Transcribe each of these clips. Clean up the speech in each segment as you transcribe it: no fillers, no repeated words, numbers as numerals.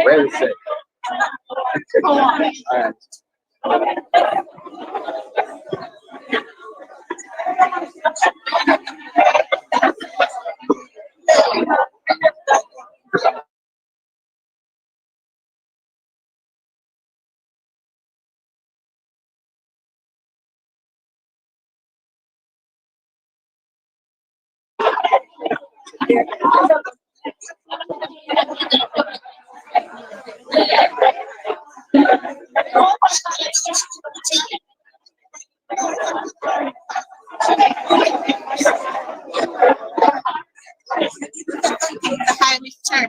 Well said. All right. Hi, Mr.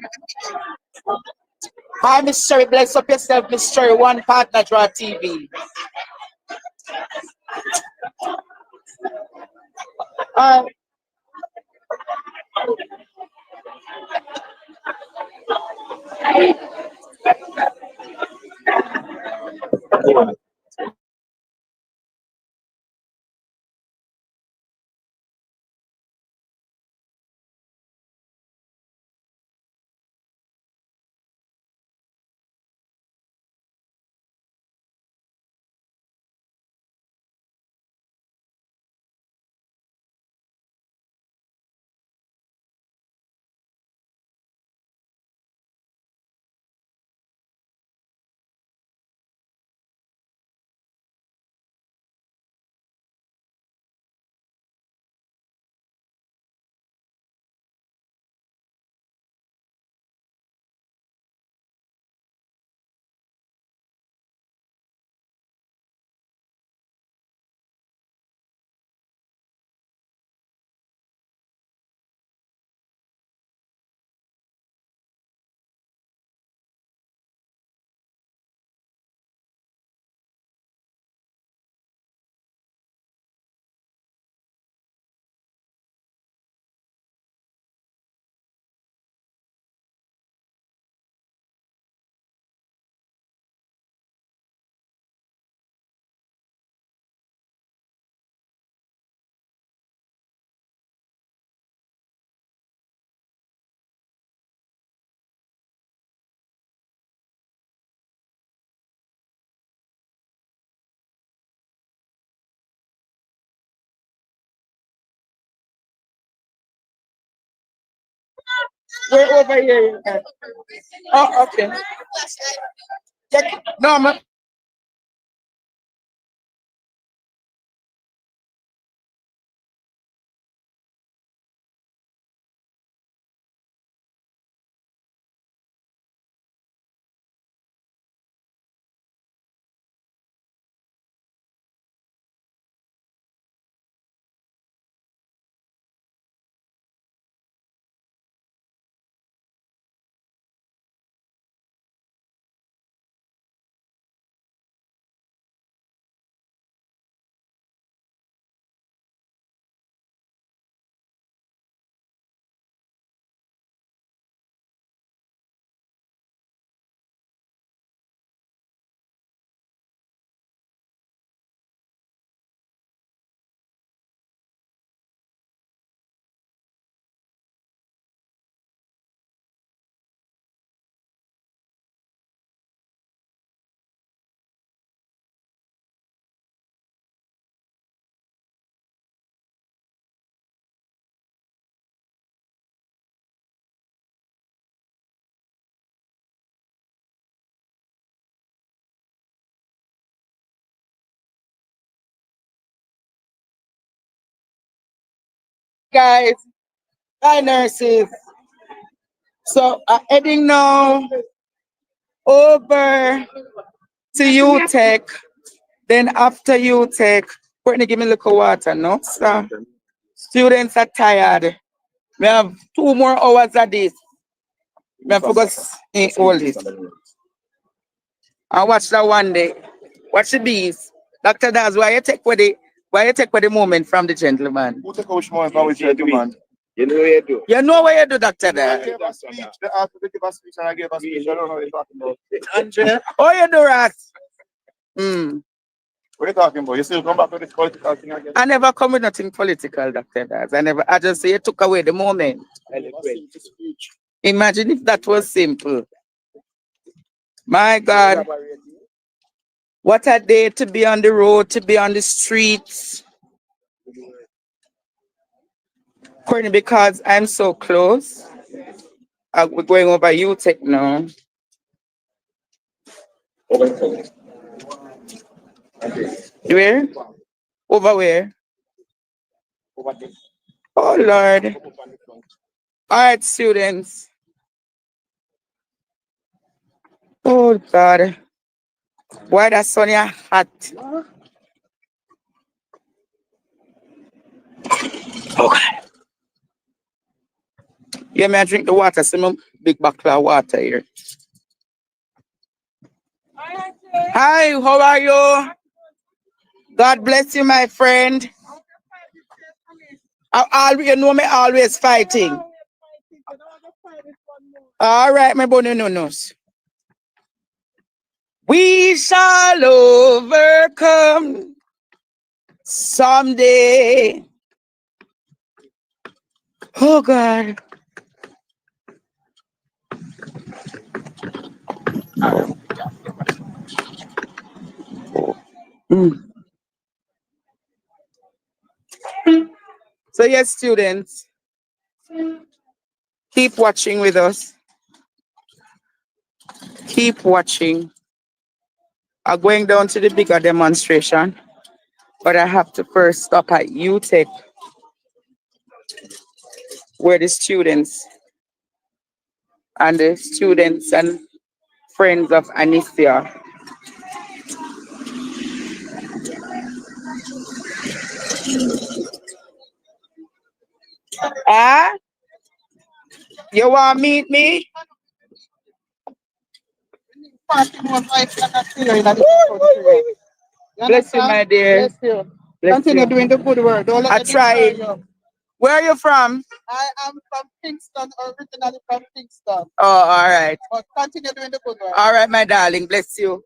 Hi, Mr. Bless up yourself, Mr. One Partner Draw TV. Uh, we're over here. Oh, okay. Yeah, no, guys. Hi, nurses. So, heading now over to UTech. Then after UTech, Courtney, give me a little water, no? So, students are tired. We have 2 more hours of this. We have focus in all this. I watch that one day. Watch the bees. Dr. Daz, why you take for the moment from the gentleman? Who take out moment from which gentleman? You know what you do. You know what you do, Dr. I Daz? gave a speech. They asked me to give a speech and I gave a speech. I don't know what you're talking about. Oh, you do, Ras. Hmm. What are you talking about? You still come back with this political thing again? I never come with nothing political, Dr. Daz. I just say you took away the moment. Imagine if that was simple. My God. What a day to be on the road, to be on the streets. Courtney, because I'm so close. We're going over UTech now. Where? Over where? Oh Lord. All right, students. Oh God. Why that sun is hot? Oh God. Yeah, may I drink the water? See my big buckler of water here. Hi, how are you? God bless you, my friend. You know me always fighting. All right, my boy, no. We shall overcome someday. Oh God. Mm. So yes, students, keep watching with us. Keep watching. I'm going down to the bigger demonstration, but I have to first stop at UTech, where the students and friends of Anicia. Ah, you want to meet me? Bless you, my dear. Bless you. Bless Continue you. doing the good work. Don't let I them destroy tried. you. Where are you from? I am from Kingston, originally from Kingston. Oh, all right. But continue doing the good work. All right, my darling. Bless you.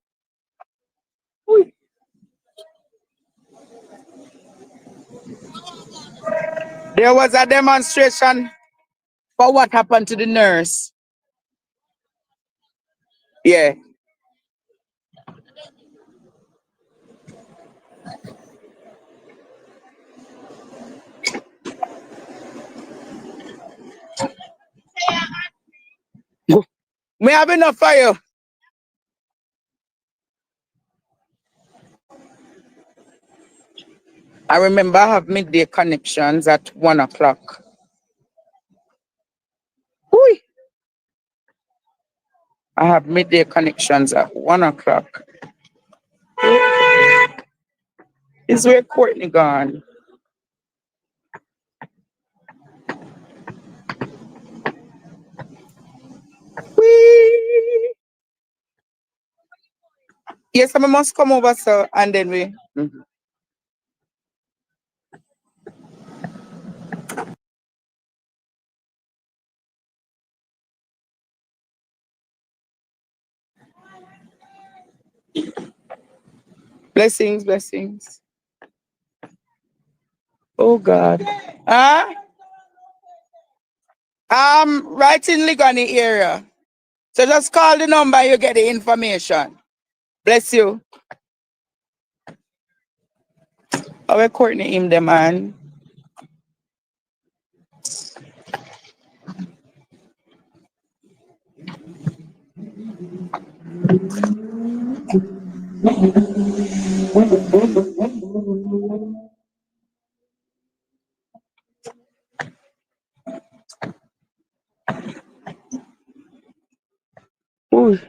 There was a demonstration for what happened to the nurse. Yeah. We have enough for you. I remember I have midday connections at 1 o'clock. Whoo! I have midday connections at 1 o'clock. Is where Courtney gone? Whee! Yes, I must come over, sir, and then we. Mhm. Blessings, blessings. Oh God. Huh? Right in Ligani area. So just call the number, you get the information. Bless you. Our Courtney him the man. Ooh.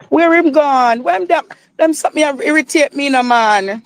Where him gone? When them something irritate me, no man.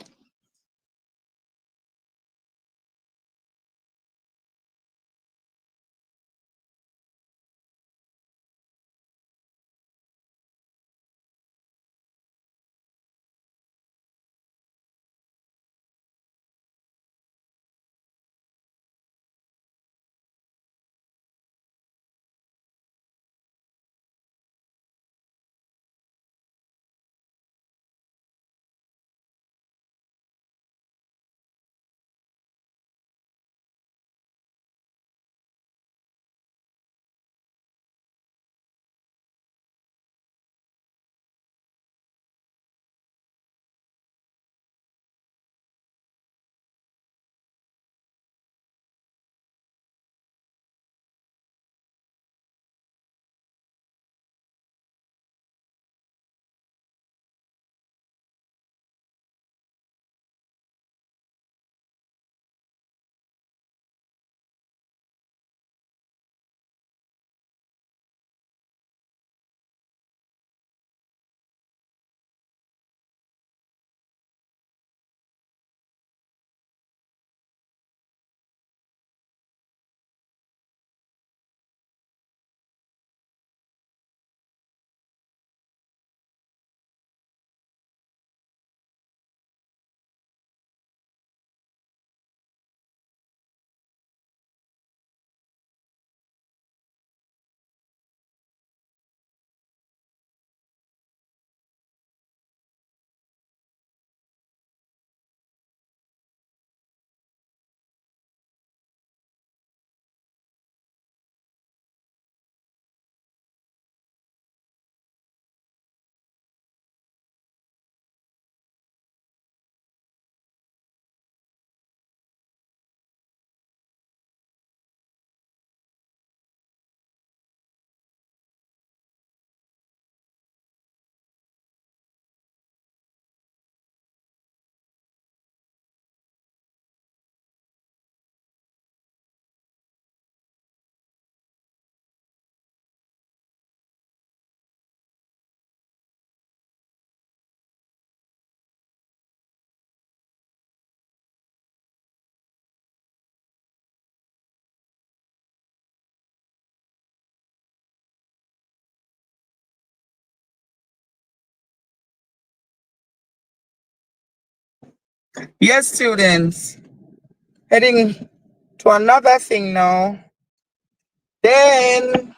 Yes, students. Heading to another thing now. Then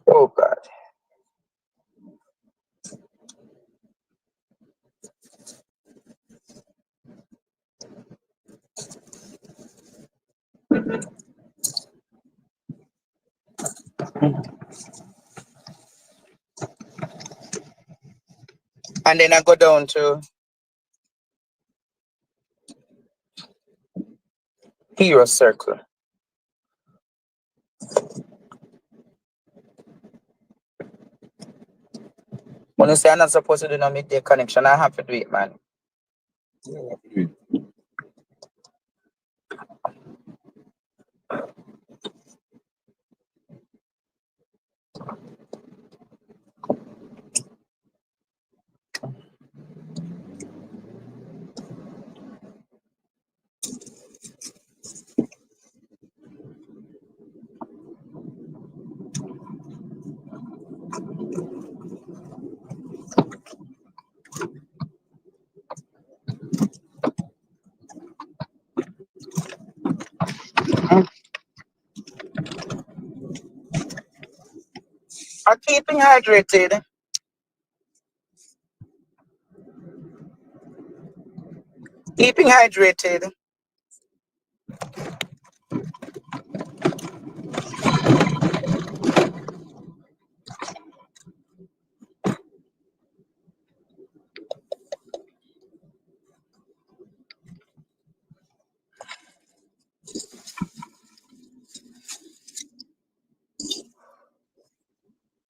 oh God. And then I go down to hero circle. When you say I'm not supposed to do no midday connection, I have to do it, man. I'm keeping hydrated. Keeping hydrated.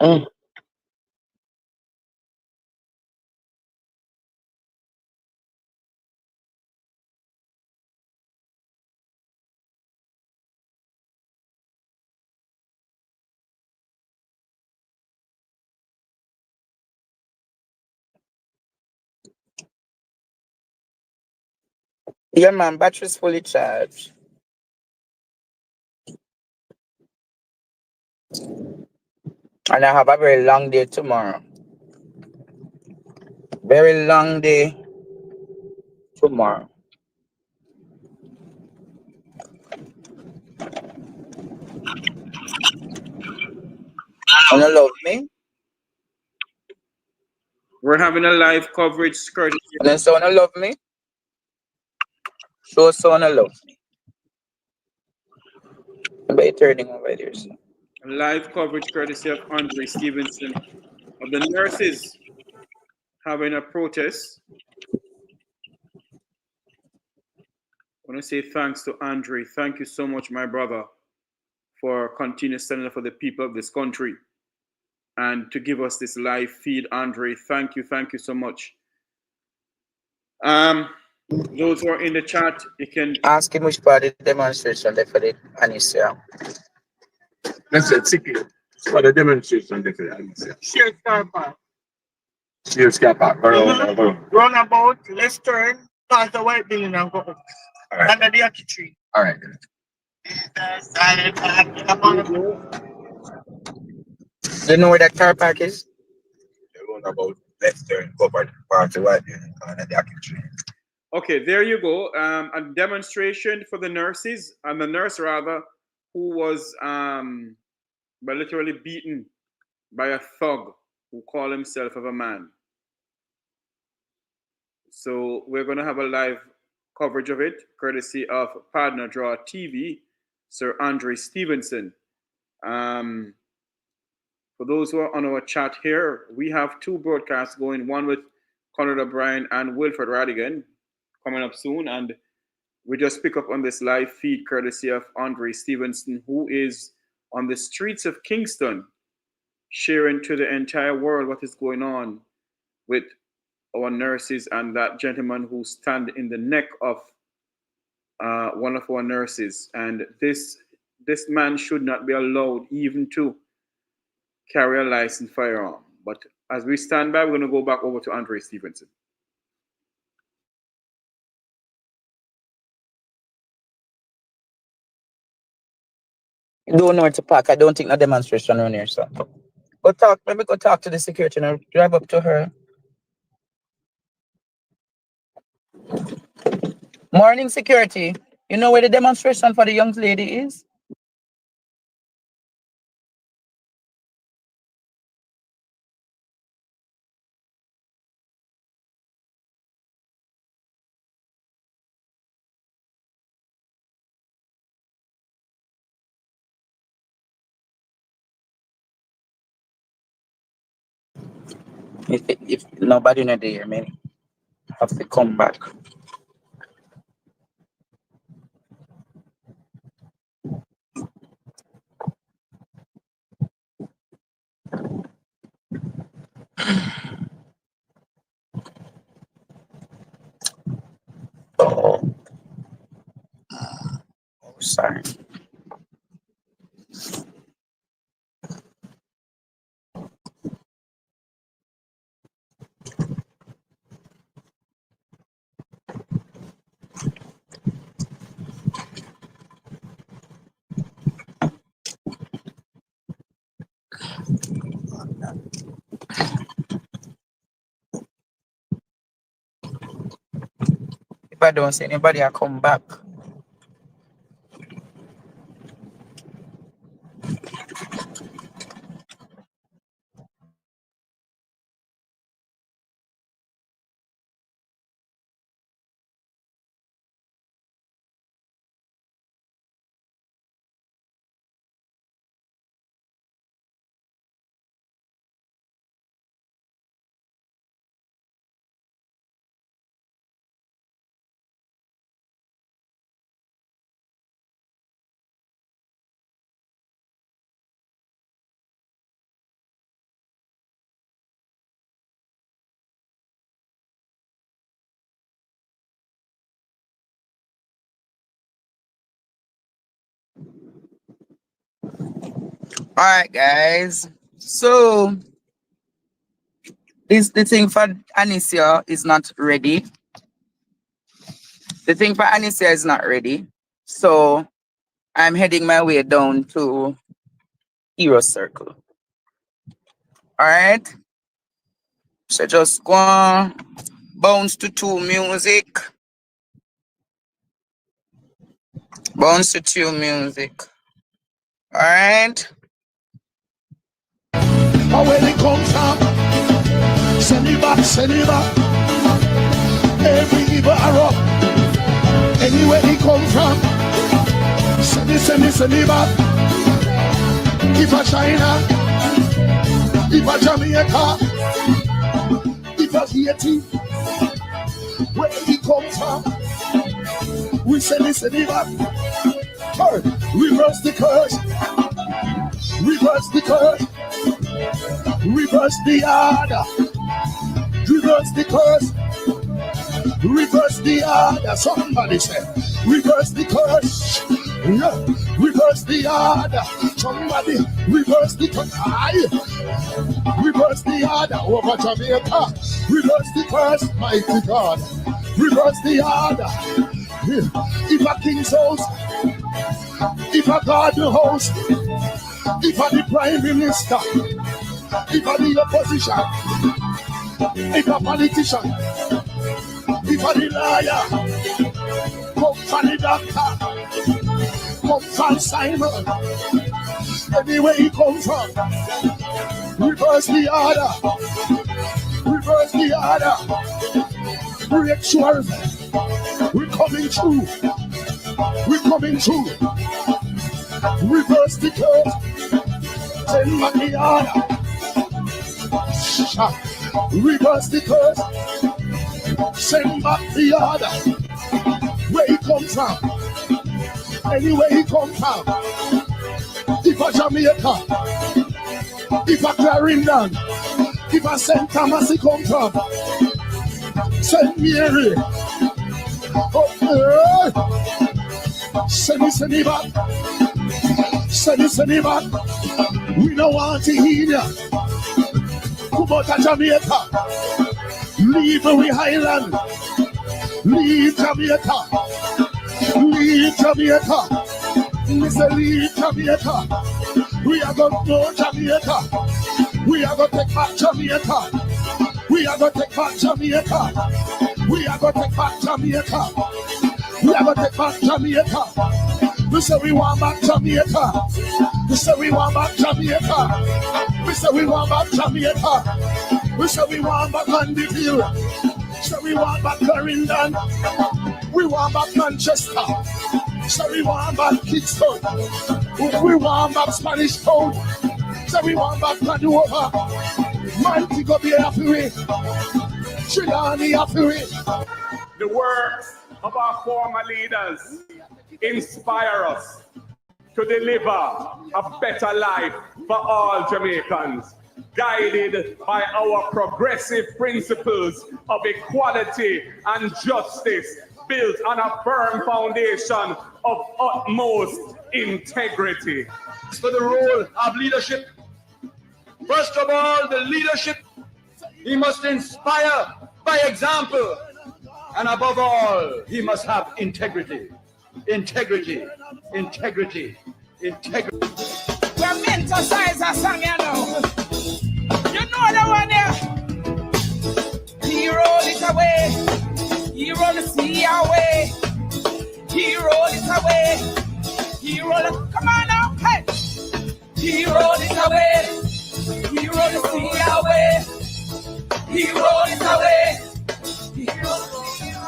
Mm. Yeah, man, battery's fully charged. And I have a very long day tomorrow. Very long day tomorrow. Wanna love me? We're having a live coverage courtesy, Unless you wanna love me, show someone love me. By turning over there, so. live coverage courtesy of Andre Stevenson of the nurses having a protest. I want to say thanks to Andre. Thank you so much, my brother, for continuing standing up for the people of this country and to give us this live feed, Andre. Thank you so much. Those who are in the chat, you can Ask him which part of the demonstration they for the Anisha. That's it, ticket. For the demonstration, definitely. Share car park. She'll skip back. Roundabout, let's turn, past the white building and go up. All right. Under the ackee tree. All right. You know where that car park is? About let's turn covered part of what and the tree. Okay, there you go. A demonstration for the nurses and the nurse rather, who was literally beaten by a thug who called himself of a man. So we're going to have a live coverage of it, courtesy of Partner Draw TV, Sir Andre Stevenson. For those who are on our chat here, we have two broadcasts going, one with Conrad O'Brien and Wilfred Radigan coming up soon. And we just pick up on this live feed courtesy of Andre Stevenson, who is on the streets of Kingston, sharing to the entire world what is going on with our nurses and that gentleman who stand in the neck of one of our nurses. And this man should not be allowed even to carry a licensed firearm. But as we stand by, we're going to go back over to Andre Stevenson. Don't know where to park. I don't think no demonstration around here, so. Go talk. Maybe go talk to the security and drive up to her. Morning security. You know where the demonstration for the young lady is? If nobody not there, man, have to come back. Oh, sorry. If I don't see anybody, I come back. All right, guys. So the thing for Anicia is not ready. The thing for Anicia is not ready. So I'm heading my way down to Hero Circle. All right. So just go on, bounce to 2 music. Bounce to 2 music. All right. But where they come from, send it back, send it back. Every evil arrow, anywhere he come from, send it back. If a China, if a Jamaica, if a Haiti, where he come from, we send it back. Reverse the curse, reverse the curse. Reverse the order, reverse the curse, reverse the order. Somebody say, reverse the curse, yeah. Reverse the order. Somebody reverse the curse. Reverse the order over Jamaica. Reverse the curse, mighty God. Reverse the order. If a king's house, if a garden house, if a the prime minister, if a the opposition, if a politician, if a the liar, come for the doctor, come for Simon, anywhere he comes from, reverse the order, reverse the order, break sure, we're coming through, we're coming through, reverse the curse, send back the order. Reverse the curse, send back the order. Where he comes from, anywhere he comes from. If a Jamaica, if a Clarendon, if a St. Thomas he come from, St. Mary, send it back, send it back. We don't want to hear you. Come out of Jamaica, leave we Highland, leave Jamaica, leave Jamaica, Mr. Lead Jamaica. We are going to go Jamaica. We are going to take back Jamaica. We are going to take back Jamaica. We are going to take back Jamaica. We are going to take back Jamaica. We say we want back Jamaica. We say we want back Jamaica. We say we want back Jamaica. We say we want back Mandeville. So we want back Clarendon. We want back Manchester. So we want back Kingston. We want back Spanish Town. So we want back Padova. Montego Bay happy way. Trelawney happy way. The works of our former leaders inspire us to deliver a better life for all Jamaicans, guided by our progressive principles of equality and justice, built on a firm foundation of utmost integrity. For the role of leadership, first of all, the leadership, he must inspire by example, and above all, he must have integrity. Integrity, integrity, integrity. We're meant to size a song, you know. You know the one there. He rolled it away. He rolled the sea away. He rolled it away. He rolled it. Come on now, hey. He rolled it away. He rolled the sea away. He rolled it away.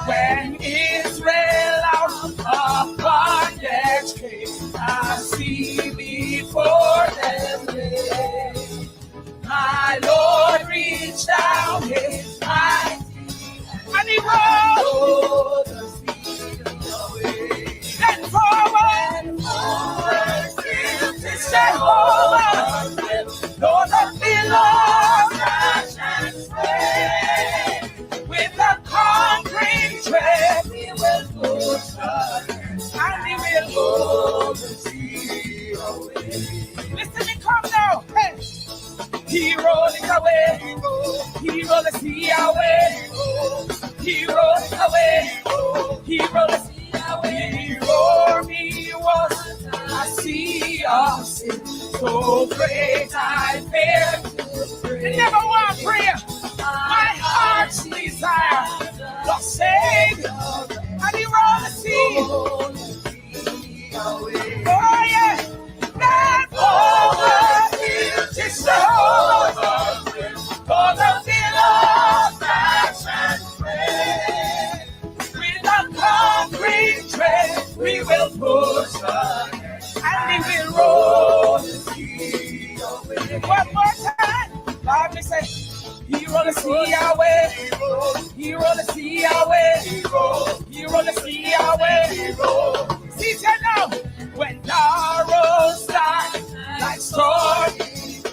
When Israel out of bondage came, I see before them lay. My Lord reached down his mighty and he rolled the sea away. And forward, to Jehovah, Lord of billows, crash and sway. With a concrete tread, we will push on, and we will hold the sea away. Listen, me come now. Hey. He rolled it away. He rolled the sea away. He rolled it away. He rolled the sea away. Before me was a sea of sin, so great I feared. Never want prayer. My heart's desire was saved, and he rolled the sea. Oh yeah, that over is the whole for the billows crash and sway. With a concrete tread, we will push on, and we will roll the sea away. One more time, let me say. He rolled the sea away. He rolled the sea away. He rolled the sea away. See it now. When arrows start like storms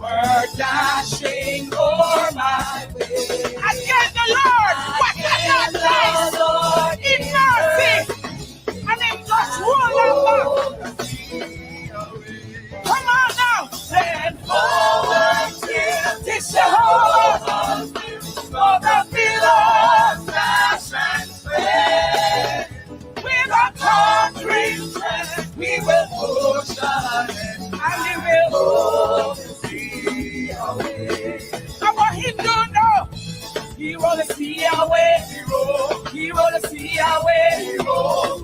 were dashing over my way. Again the Lord, what cannot place in mercy, and in God's word. Come on now, stand forward till this Jehovah, for the billows crash and sway. With a concrete tread, we will push on, and we will hold the sea away. I want him to know. He rolled the sea away. He rolled the sea away.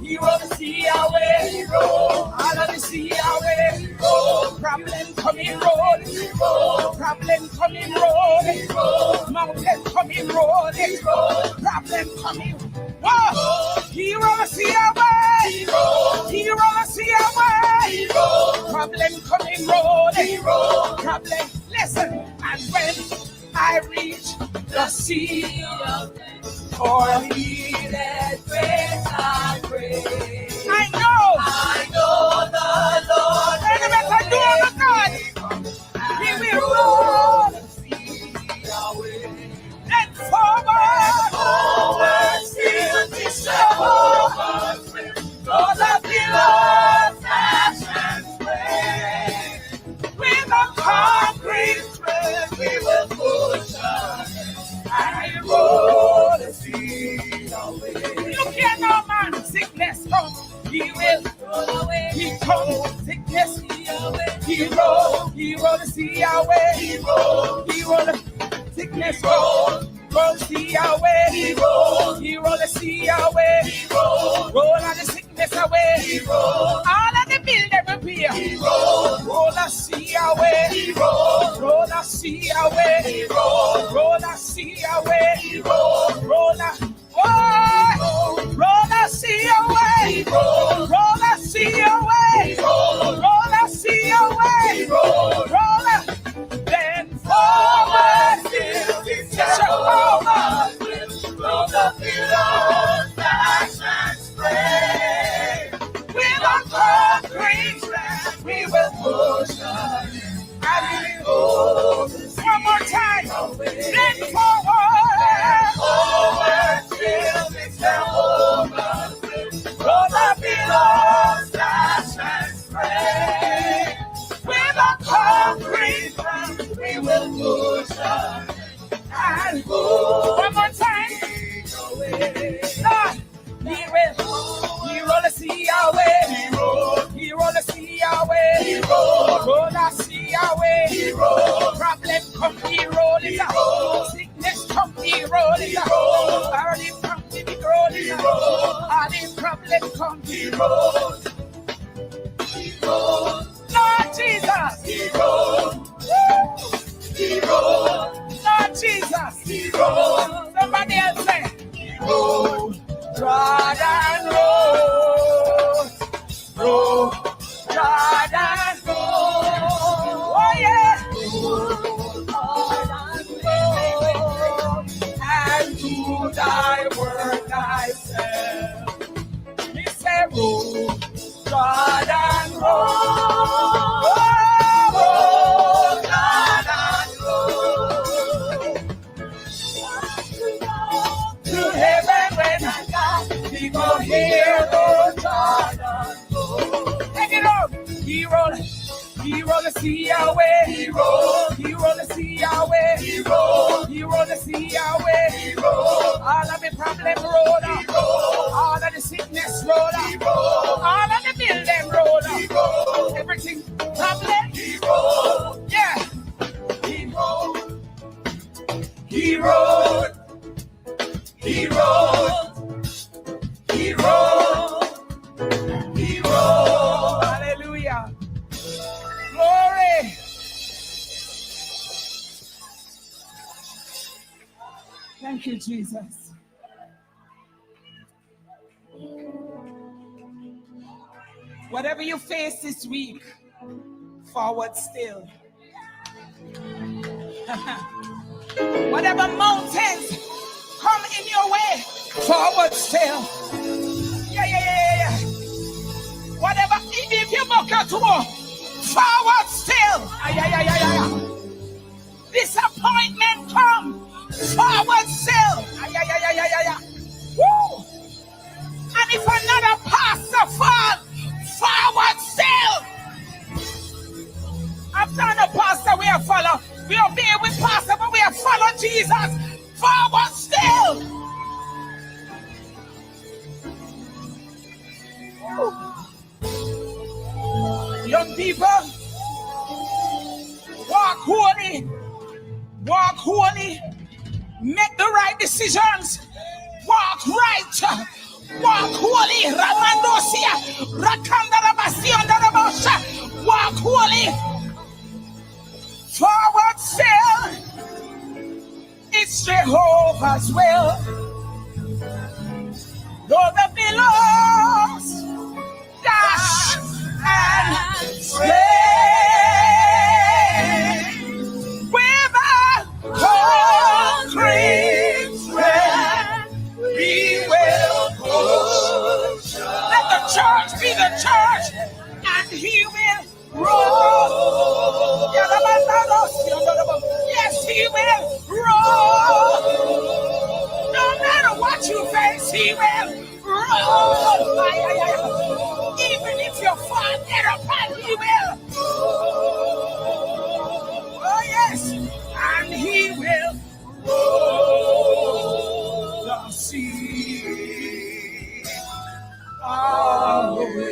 He rolled the sea away. All of the sea away. Problem coming road. Problem coming road. Mountain coming road. Problem coming. Whoa! He rolled the sea away. He rolled the sea away. Problem coming road. Problem. Listen, and when I reach the sea for healing grace I pray. I know the Lord. And if I do the God, he will roll the sea away. And forward, still to Jehovah, for the billows crash and sway. With a concrete tread, we will push on, and we roll the sea away. You can't no man, sickness come, he will come. Sickness, he roll the sea away. He roll the sickness roll the sea away. He roll the sea away. Roll all the sickness away. All of the bill that will be. Roll the sea away. Roll the sea away. Roll the sea away. Roll the roll the sea away. Roll the sea away. Roll the sea away. Roll the then forward still Jehovah will the billows dash and spray. With a concrete strength we will push on and we go. One more time. Then forward. Forward still Jehovah will the billows dash and spray. With a concrete strength we will push on and go. One more time. Lord, he roll the sea away. He roll the sea away. Roll the sea away. Problem come, he roll it out. Sickness come, he roll it out. Burden come, he roll it out. All the problem come, he roll. Lord Jesus, he roll. He roll. Lord Jesus, he roll. Somebody else say, he roll. Jordan roll. Roll. Jordan roll. Oh yeah. Jordan roll. And do thy work thyself. He said, roll. Jordan roll. People hear the Jordan. Take it up. He roll the sea away. He roll the sea away. He roll the sea away. All of the problem roll up. All of the sickness roll up. All of the building roll up. Everything problem. Yeah. He rolled. He rolled. He rolled. Hallelujah. Glory. Thank you, Jesus. Whatever you face this week, forward still. Whatever mountains come in your way, forward still. Yeah. Whatever, if you walk out to war, forward still. Yeah. Disappointment come, forward still. Yeah. Woo. And if another pastor fall, forward still. After a pastor we have follow, we obey with pastor, but we have followed Jesus. Forward still. Young people, walk holy, make the right decisions, walk right, walk holy, Ramandosia, Rakandarabasiandarabasha, walk holy, forward still, it's Jehovah's will. Though the billows dash and sway, with a concrete strength we will push. Let the church be the church, and he will roll. Yes, he will roll. No matter what you face, he will roll. Even if you fall, get up and he will. Oh yes, and he will roll the sea. away.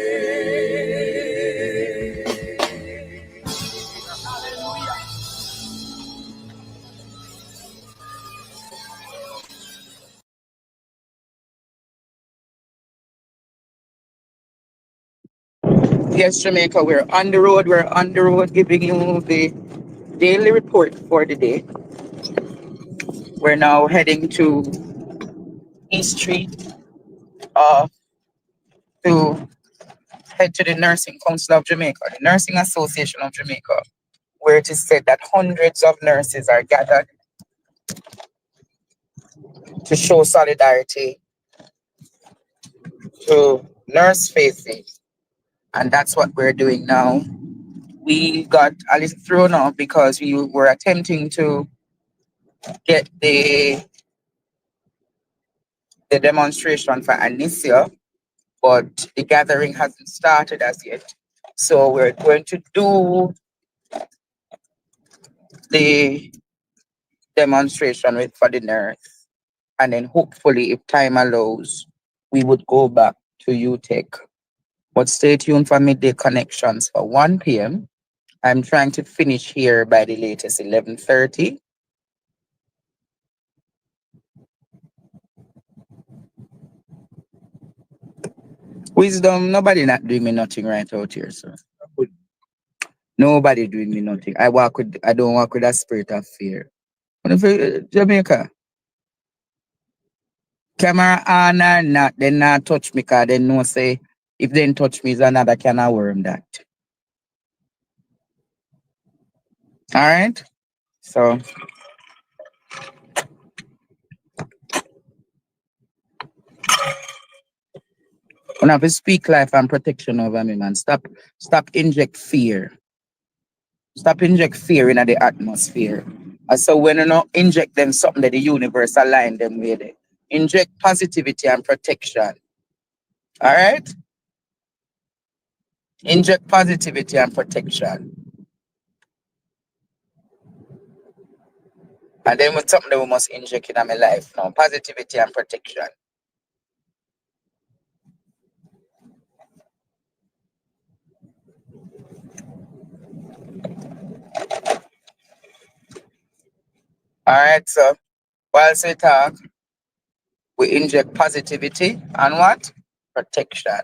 Yes, Jamaica, we're on the road. We're on the road giving you the daily report for the day. We're now heading to East Street to head to the Nursing Council of Jamaica, the Nursing Association of Jamaica, where it is said that hundreds of nurses are gathered to show solidarity to Nurse FACEY. And that's what we're doing now. We got a little thrown off because we were attempting to get the demonstration for Anicia, but the gathering hasn't started as yet. So we're going to do the demonstration for the nurse. And then hopefully, if time allows, we would go back to UTech. But stay tuned for midday connections for 1 p.m. I'm trying to finish here by the latest 11:30. Wisdom, nobody not doing me nothing right out here, sir. Nobody doing me nothing. I don't walk with a spirit of fear. What if Jamaica? Camera on or not, then not touch me, cause then no say if they touch me is another can of worm that. Alright? So when I have to speak life and protection over me, man. Stop inject fear. Stop inject fear in the atmosphere. And so when you not inject them something that the universe align them with it. Inject positivity and protection. Alright? Inject positivity and protection. And then with something that we must inject in my life now. Positivity and protection. Alright, so whilst we talk, we inject positivity and what? Protection.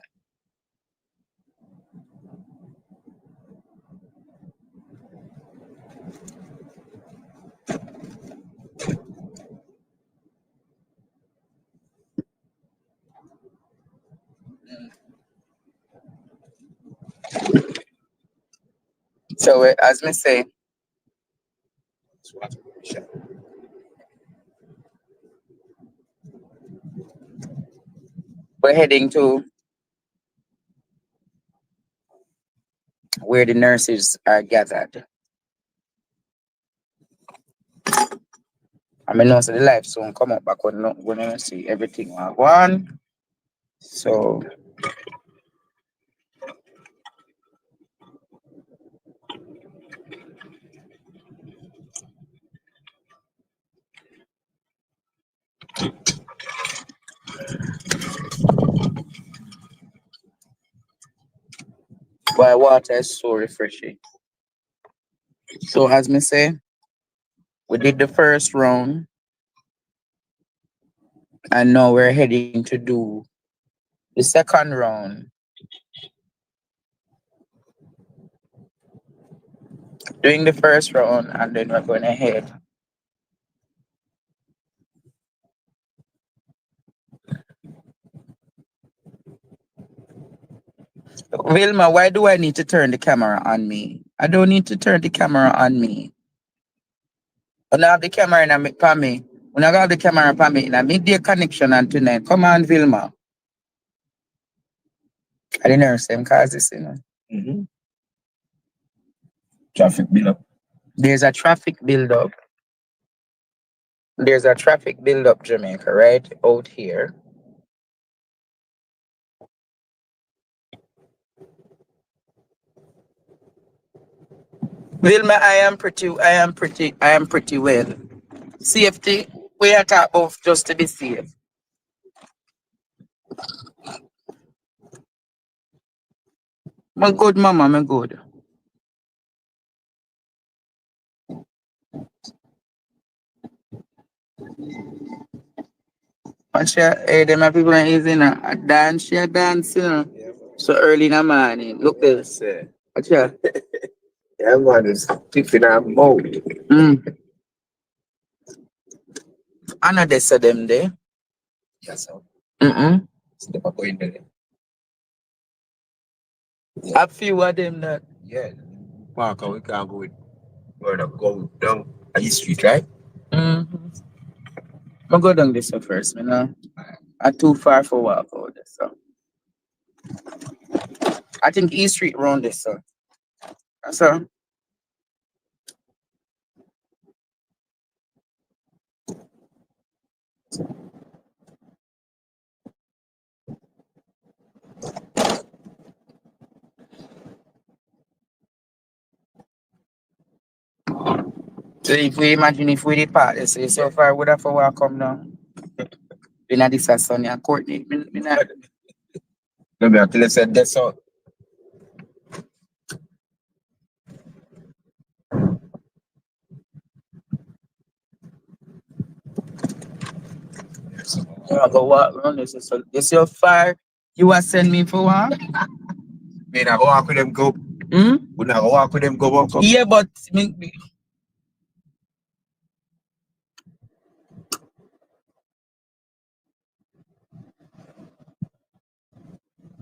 So as me say, we're heading to where the nurses are gathered. I mean, also the life soon come up back when you see everything I want. So but water is so refreshing. So as me say, we did the first round and now we're heading to do the second round. Doing the first round and then we're going to head. Vilma, why do I need to turn the camera on me? I don't need to turn the camera on me. When I have the camera in me, when I have the camera on me in a midday connection and tonight, come on, Vilma. I didn't know same cause this, you know. Mm-hmm. Traffic build up. There's a traffic build up. There's a traffic build up, Jamaica, right out here. Vilma, I am pretty well. Safety, we are talking about just to be safe. My good mama, my good. And she, hey, them people are using a dance, she a dance, you know. Yeah, So early in the morning. Look this. Say, Watch out. yeah, man, it's tipping our mouth. Mm. I know they saw them there. Yes, sir. Mm-mm. Step up in there. A few of them that. Yeah. Parker, we can't go with. We're gonna go down the street, right? Mm-hmm. I'll go down this one first, you know. I'm too far for walk out this, so. I think East Street round this, so. So, so if we imagine if we depart, this way, so far, would have to walk come down. We not this as Sonny and Courtney. Me not. No, me until I said that's all. I go walk around this. So, you see how far you want send me for walk? Me not go walk with them go. Hmm? We not go walk with them go walk up. Yeah, but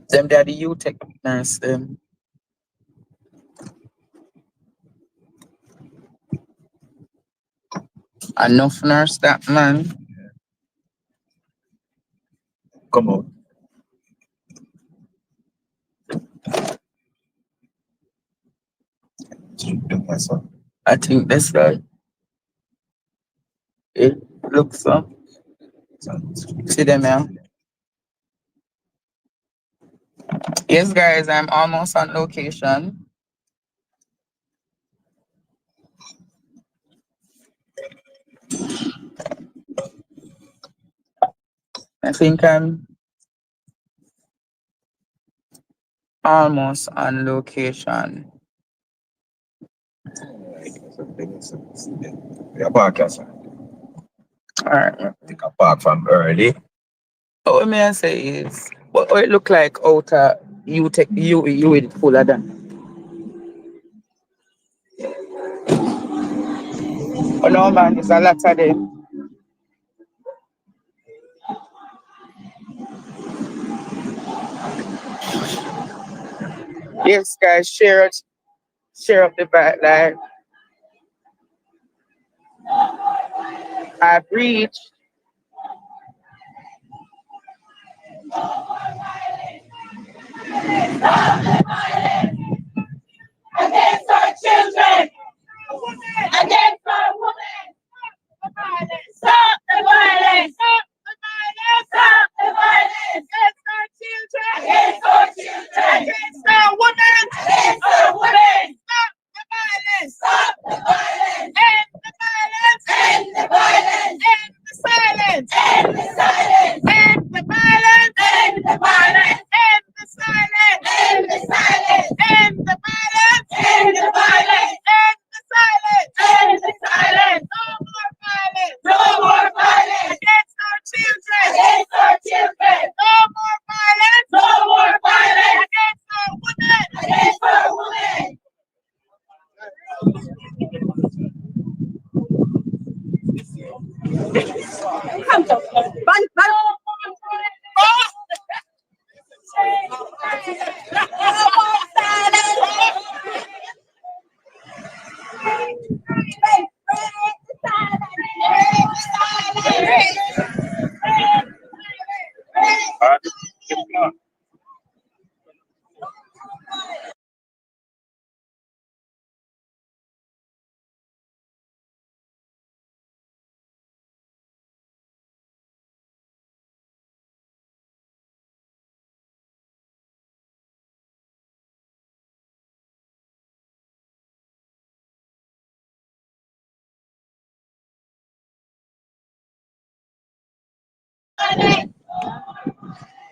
them daddy you take nurse them. Enough nurse that man. Come on. Do my son. I think that's right. It looks so. See them now. Yes, guys, I'm almost on location. I think I'm almost on location. We are park, sir. All right. Take a park from early. What may I say is, what it look like outer you take you with fuller than. Oh no man, there's a lot of them. Yes, guys, share up the back live. I've reached. Against our children, against our women. Stop the violence! Stop the violence! Stop the violence! Against our children! Against our children! Against our women! Against our women! Stop the violence! Stop the violence! End the violence! End the violence! End the silence! End the silence! End the violence! End the violence! End the silence! End the silence! End the violence! End the violence! End the silence! End the silence! No more violence against our children. Against our children. No more violence. No more violence against our women. Against our women.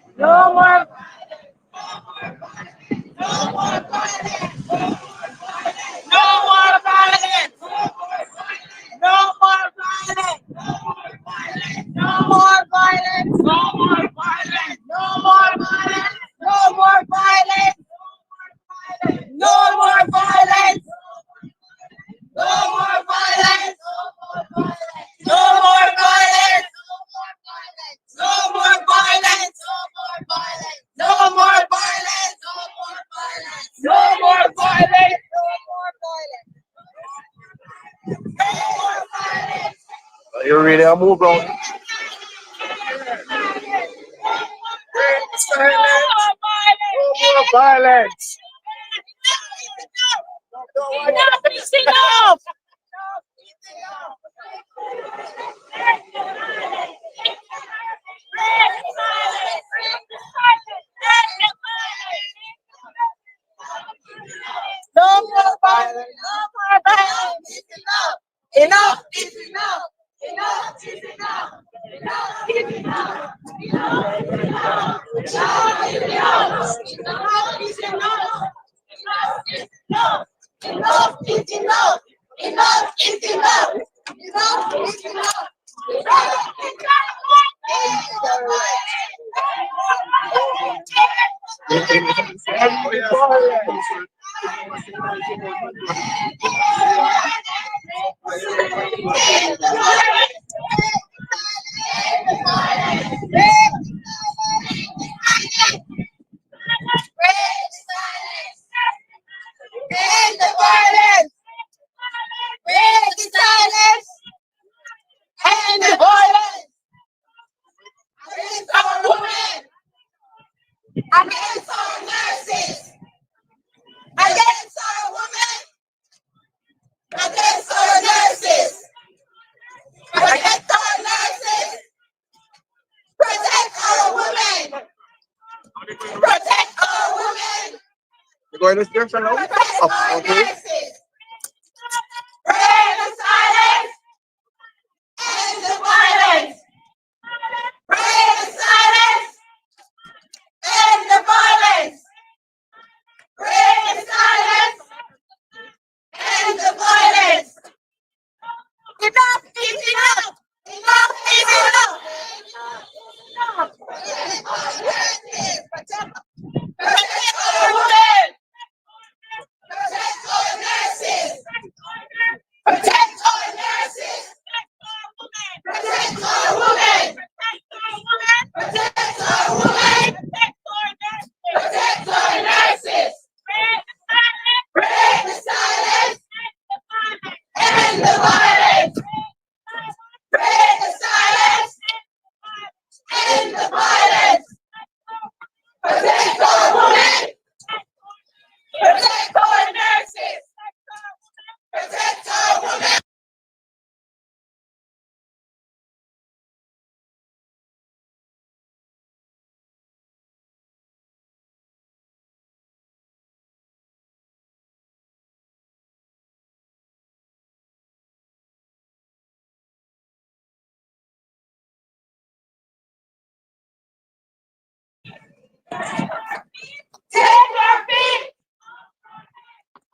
Come on, run. No more violence. No more violence. No more violence. No more violence. No more violence. No more violence. No more violence. No more violence. Yeah, move on. More violence. Enough is enough. No more violence. No more violence. Enough is enough. Enough is enough. Enough is enough. Enough is enough. Enough is enough. Enough is enough. Enough is enough. Enough is enough. Enough is enough. Enough is enough. End the violence! Break the silence! End the violence! Against our women! Against our nurses! Against our women! Against our nurses! Against our nurses! Protect our women! Protect our women! You going to this direction now? Protect our nurses! Break the silence! End the violence! Break the silence! End the violence! Break the silence! End the violence! Enough is enough! Enough is enough! Protect our women! Protect our nurses! Protect our nurses! Protect our women! Protect our women! Protect our nurses! Break the silence! End the violence! Break the silence! End the violence! Protect our women! Protect our nurses! Protect our women! Take your feet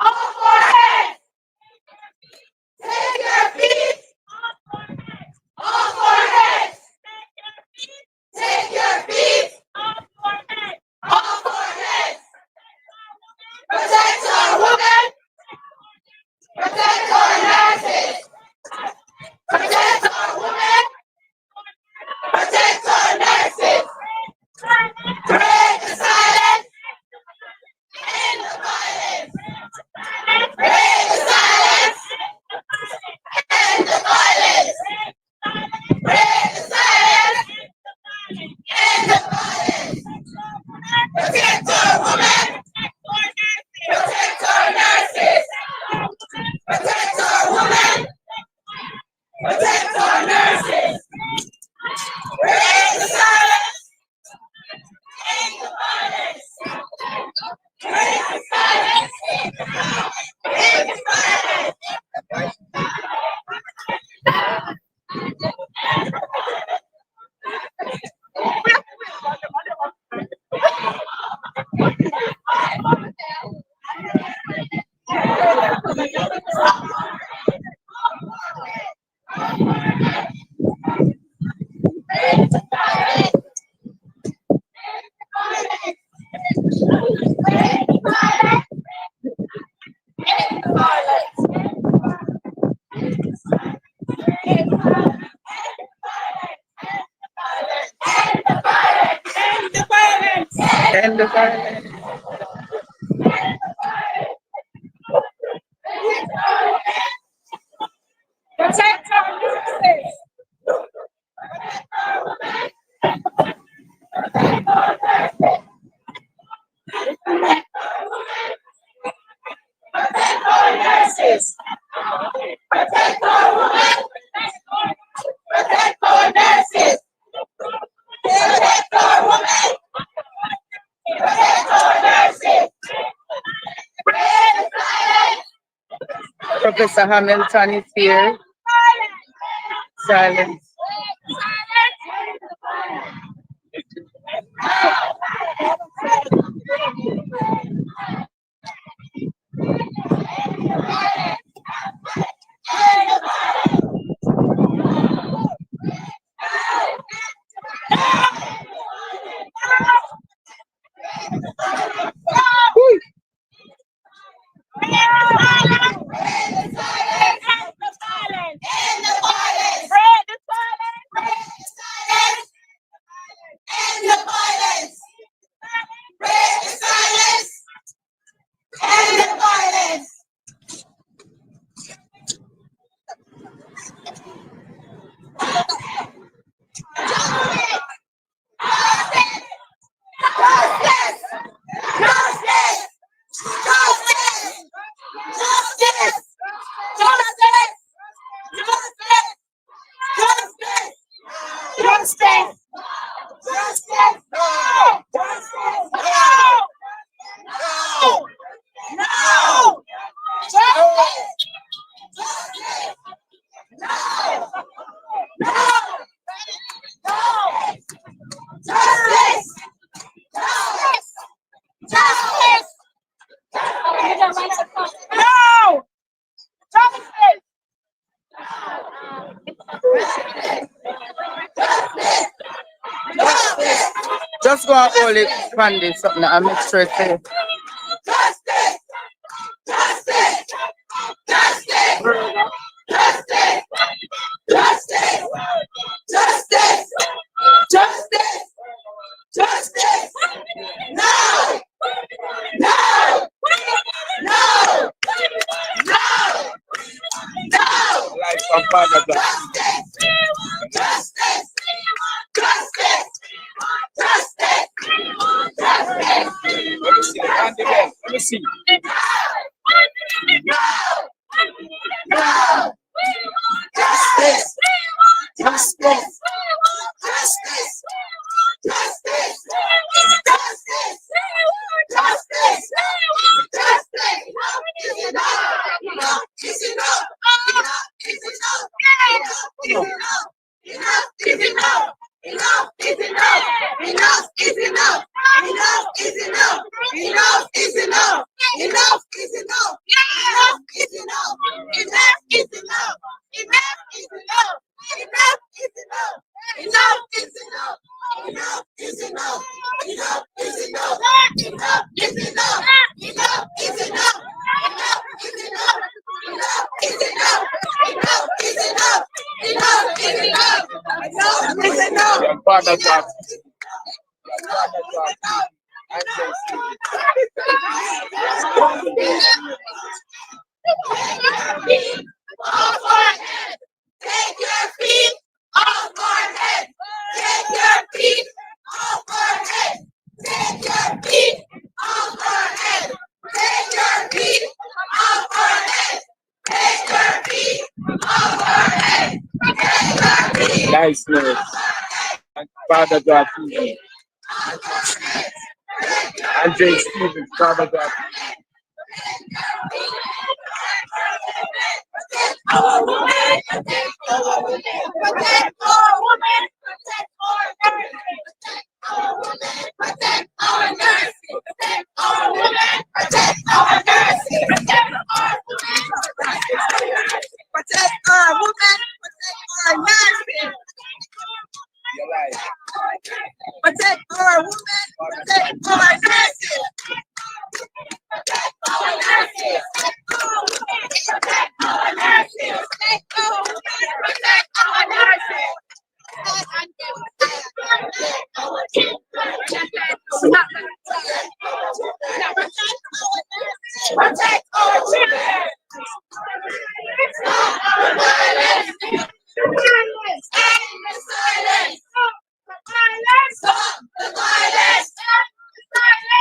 off our heads! Take your feet off our heads! Take your feet off our heads! Protect our women! Protect our nurses! Protect our women! Protect our nurses! Break the silence! End the violence! Break the silence! End the violence! Break the silence! End the violence! Protect our women! Protect our nurses! Protect our women! Protect our nurses! Break the silence! End the violence! Break the silence! Break the silence! End the violence. Protect our nurses! Professor Hamilton is here. Silence. Just go and hold it, Randy, something that I make sure it's safe. Life from Father God. Let me see the hand again. Let me see. Your Father God. Take your feet off our head. Take your feet off our head. Take your feet off our head. Take your feet off our head. Take your feet off our head. Take your feet. Niceness. And Father God. Andre Stevens, Father God. Our women, protect our women, protect our women, protect our nurses, protect our nurses, protect our women, protect our nurses, protect our women, protect our women, protect our nurses. Your life. Protect our women, protect our nurses. Protect our nurses. Protect our nurses. Protect our women, protect our nurses. Protect our children. Stop our violence. End the silence. Stop the violence. Stop the violence.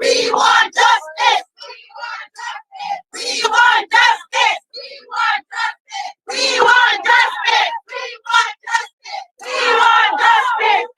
We want justice. We want justice. We want justice. We want justice. We want justice.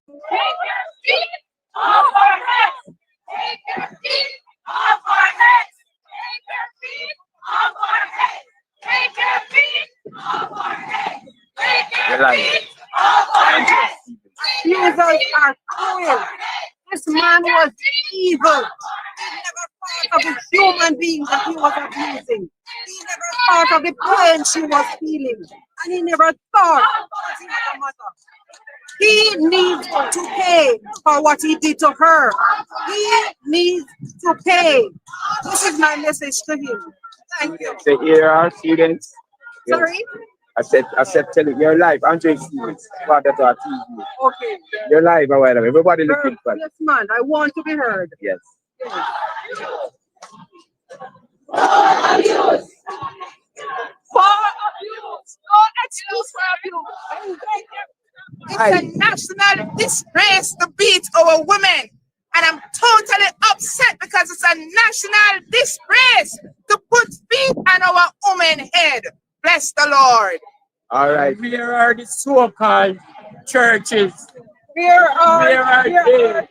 Take your feet off our heads. Take your feet off our heads. Take your feet off our heads. Take your feet off our heads. Take your feet off our heads. Accusers are cruel. This man was evil. He never thought of the human being that he was abusing. He never thought of the pain she was feeling. And he never thought that he was a mother. He needs to pay for what he did to her. He needs to pay. This is my message to him. Thank you. So here are students. Sorry? I said, tell it, you're live. Andre students, father to our TV. Okay. You're live, or whatever. Everybody looking for it. Yes, man. I want to be heard. Yes. Abuse. For abuse. No excuse for abuse. It's a national disgrace to beat our women. And I'm totally upset because it's a national disgrace to put feet on our women's head. Bless the Lord. All right. Where are the so-called churches? Where are they?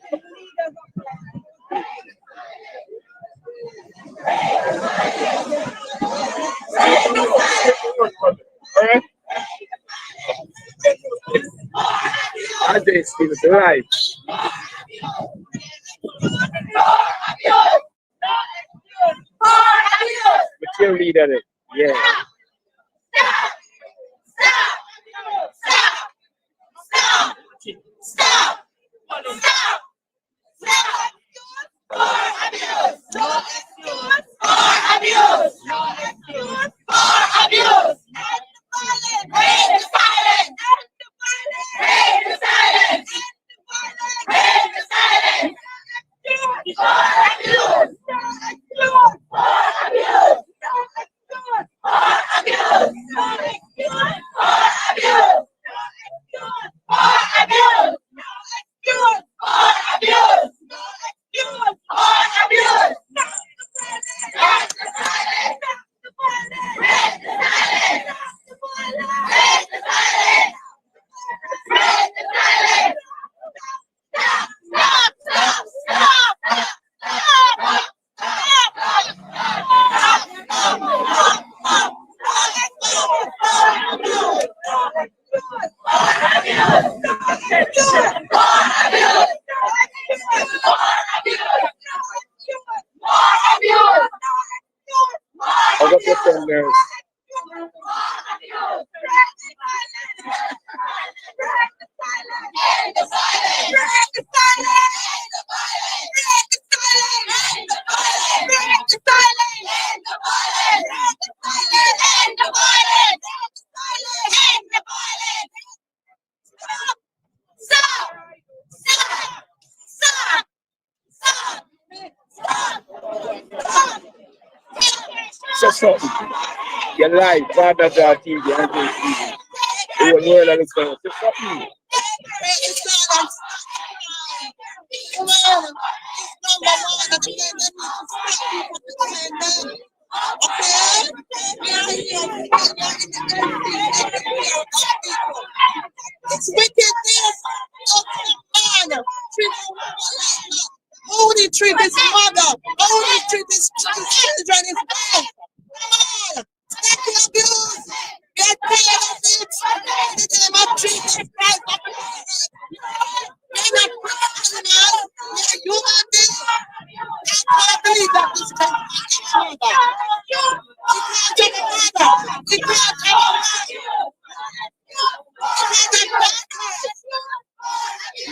Andre Stevens, right. Material leader, yeah. Stop! No excuse for abuse! No excuse for abuse! Break the silence! Break the silence! Break the silence! For abuse! For abuse! For Hug up your fingers. Say something. Your life, God does our TV, and TV. The whole world of the world. Say something. It's wickedness. Oh, come on. Only treat his mother. Only treat his children, his wife. Come on. Stop the abuse. Get tired of it. In the name of Jesus Christ. You're not professional. You're a human being. I can't believe that this can happen. It can't happen. It can't happen.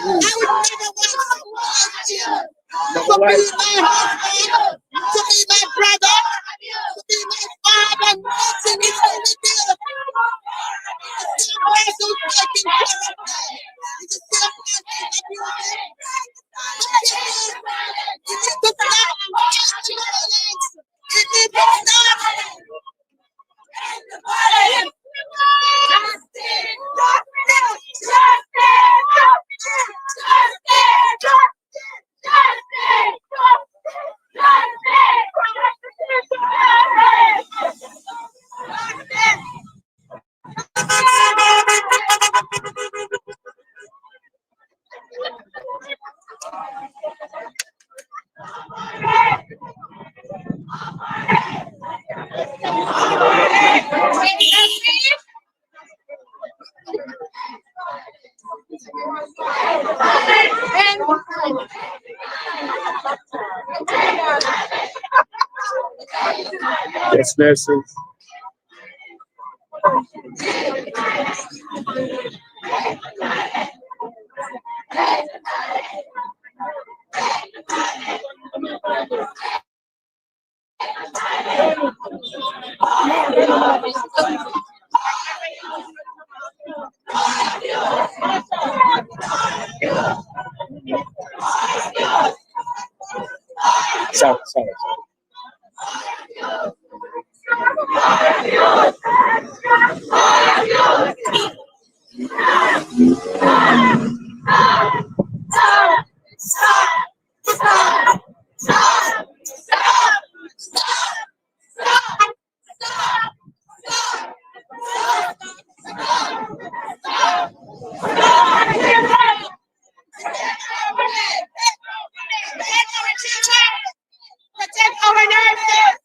I would never want someone to be my husband, to be my brother, to be my father, nothing is only there. It's the person who's taking care of me. It's the same person that you have. You need to stop watching violence. You need to stop. Yes, nurses. Sorry. Protect our nurses.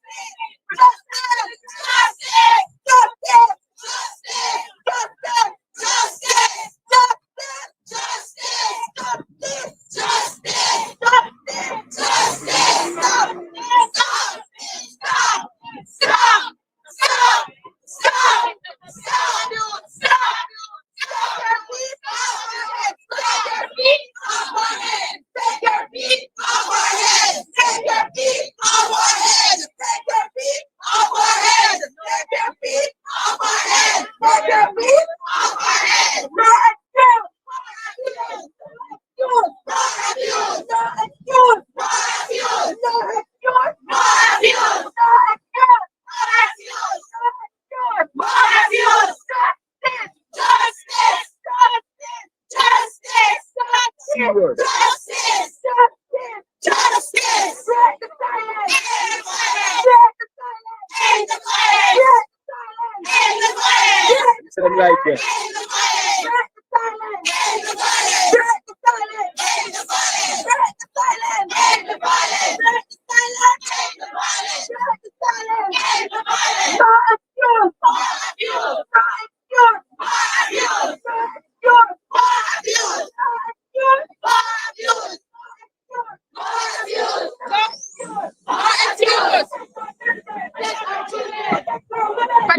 Like it.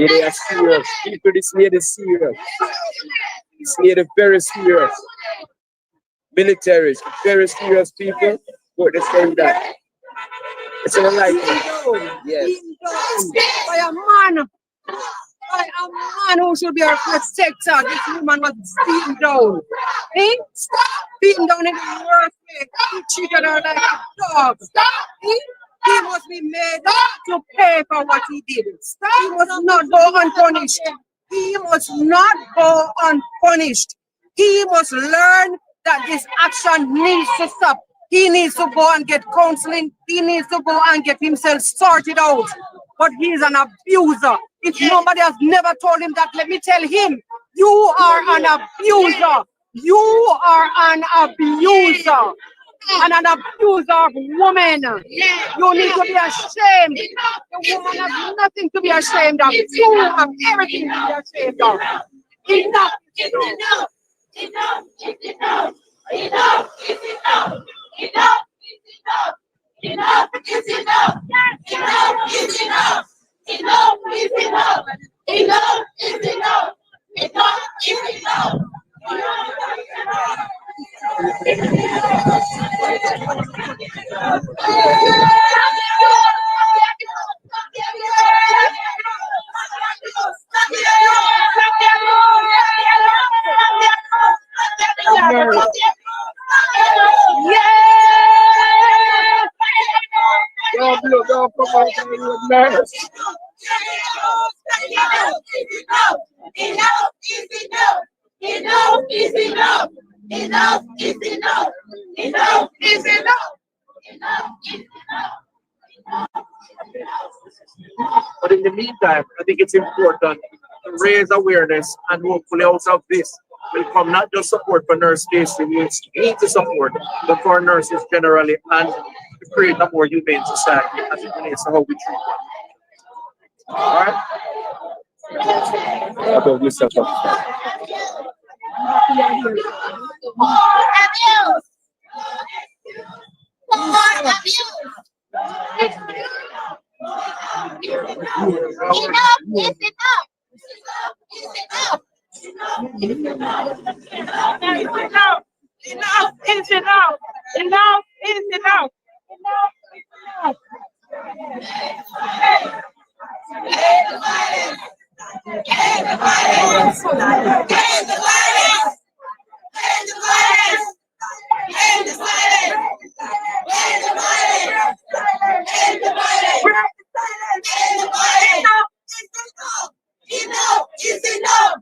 Yeah, they are serious. People, this lady is serious. This lady very serious. Militaries, very serious people. But they're saying that. It's a life. Yes. By a man. By a man who should be our protector. This woman was beaten down. Eh? Beaten down in the worst way. He treated her like a dog. Eh? He must be made to pay for what he did. He must not go unpunished. He must not go unpunished. He must learn that this action needs to stop. He needs to go and get counseling. He needs to go and get himself sorted out. But he's an abuser. If nobody has never told him that, let me tell him, you are an abuser. You are an abuser. And an abuser of women. You need to be ashamed. The woman has nothing to be ashamed of. You have everything to be ashamed of. Enough is enough. Enough is enough. Enough is enough. Enough is enough. Enough is enough. Enough is enough. Enough is enough. Enough is enough. Enough is enough. Enough is enough. Enough is enough. Enough is enough. Enough is enough. Enough is enough. But in the meantime, I think it's important to raise awareness, and hopefully out of this will come not just support for Nurse Stacy, we need to support, but for nurses generally, and to create a more humane society as it relates to how we treat them. Alright? About this stuff. More abuse. More abuse. Enough is enough. Enough is enough. Enough is enough. Enough is enough. Enough is enough. Enough is enough. Enough is enough. Enough is enough.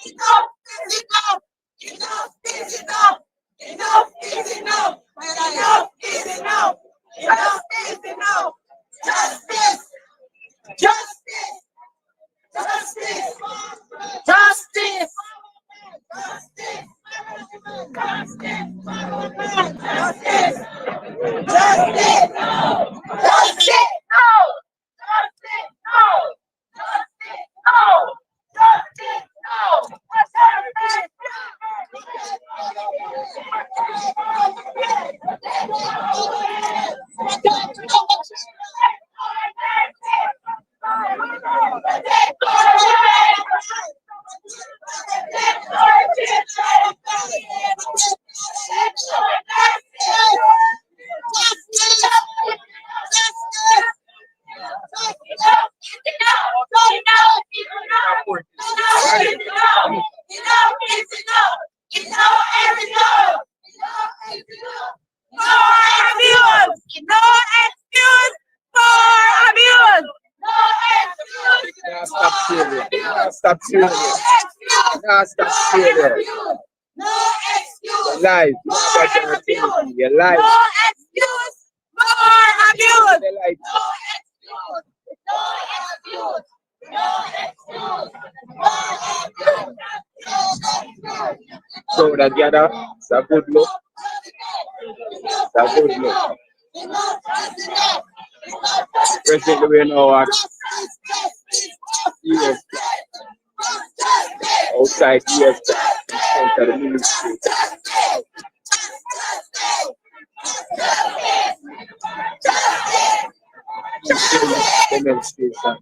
Enough is enough. Enough is enough. Enough is enough. Enough is enough. Enough is enough. Justice. Justice. Justice. Justice. Justice. Justice. Justice. Justice. Justice. No. Justice. No. Justice. No. Justice. No. Stop shooting it. Nah, stop shooting it. No excuse. Live. You're live. No excuse. More abuse. You're live. No excuse. No excuse. No excuse. No excuse. So that gather, it's a good look. It's a good look. President the way now at yes. Outside yes. Outside the ministry. demonstration.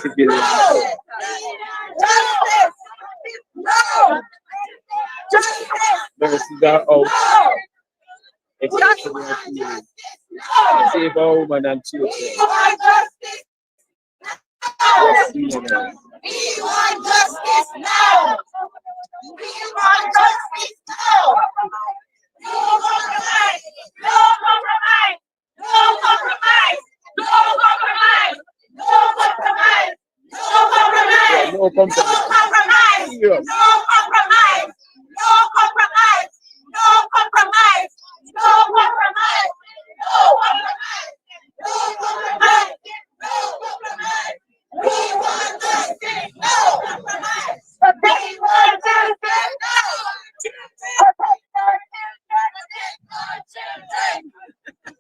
Civilians. Nurses are out. Expressing their feelings. Save our women and children. We want justice now. We want justice now. No compromise. No compromise. No compromise. No compromise. No compromise. No compromise. No compromise. No compromise. Yes. No compromise. No compromise. No compromise. No compromise. No compromise. No compromise. No compromise. We want justice now. We want justice now.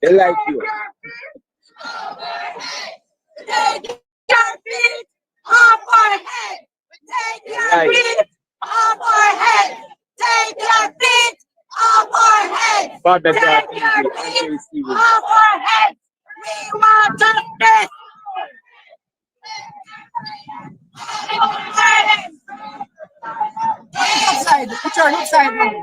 They like you. Take your feet off our head. Take your feet off our head. Take your feet off our head. Father Take God, your feet off our head. We want justice. Upside, put your upside down.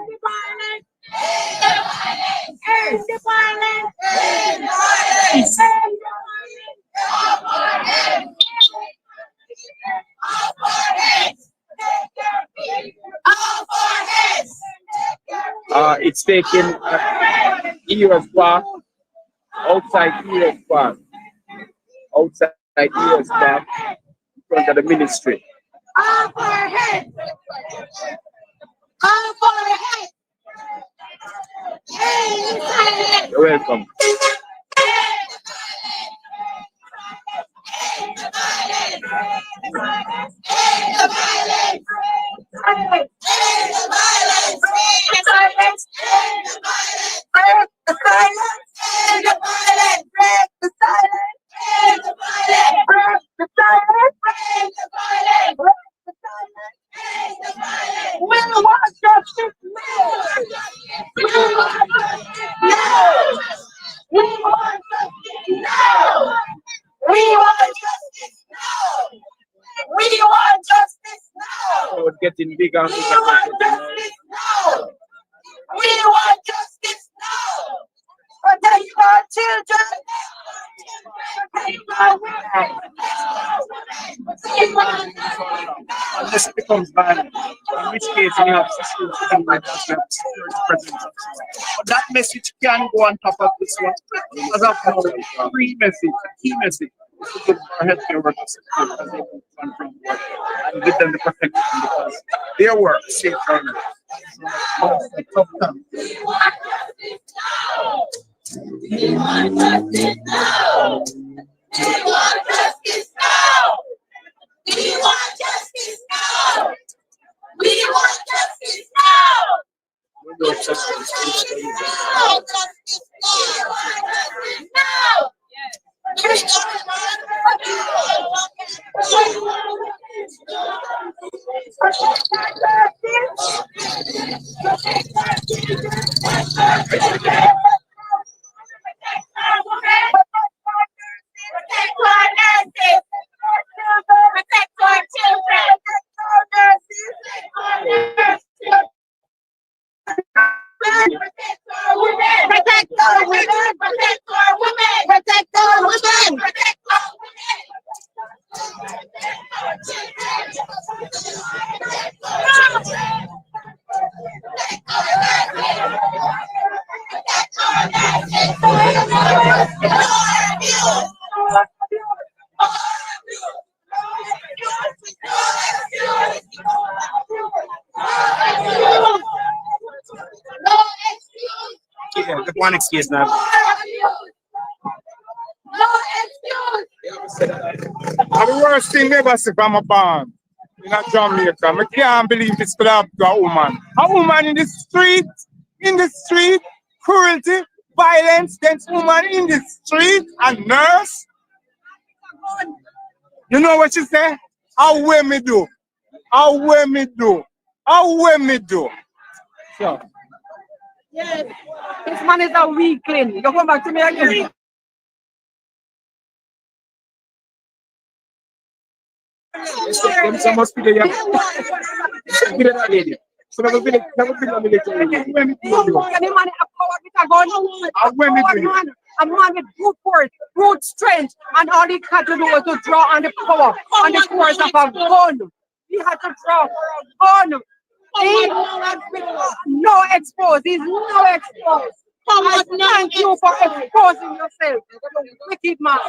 It's taking years back, outside years back, outside years back, in front of the ministry. Off our head! Off our head! Hey, silence! You're welcome. We want justice now! We want justice now! We want justice now! We want justice now! We want justice now! So it's getting bigger and We bigger. want justice now! We want justice now! Protect our children! Protect our women! We want justice! Unless it becomes violent, in which case we have systems to deal with that, we have security presence. But that message can go on top of this one. As of now, the key message, is to give our healthcare workers support as they move on from work and give them the protection because their work is safe right now. So, it's a tough time. We want justice now! We want justice now! We want justice now! We want justice now! We want justice now! We want justice Justice now! Justice now! Protect our children! Protect our women! Protect our women! Protect our women! Protect our women! Protect our women! No excuse! Yeah, the one excuse now. No excuse! And the worst thing ever see from a barn in a Jamaica. I can't believe this could happen to a woman. A woman in the street, cruelty, violence against woman in the street, a nurse. You know what she say? How will me do? How will me do? How will me do? So, Yes. This man is a weakling. You come back to me again. Them must be there. Be that lady. So never be a military. Any man have power with a gun. A man with brute force, brute strength, and all he had to do was to draw on the power, on the force of a gun. He had to draw for a gun. He no exposed. He's no exposed. Thank you for exposing yourself, wicked man.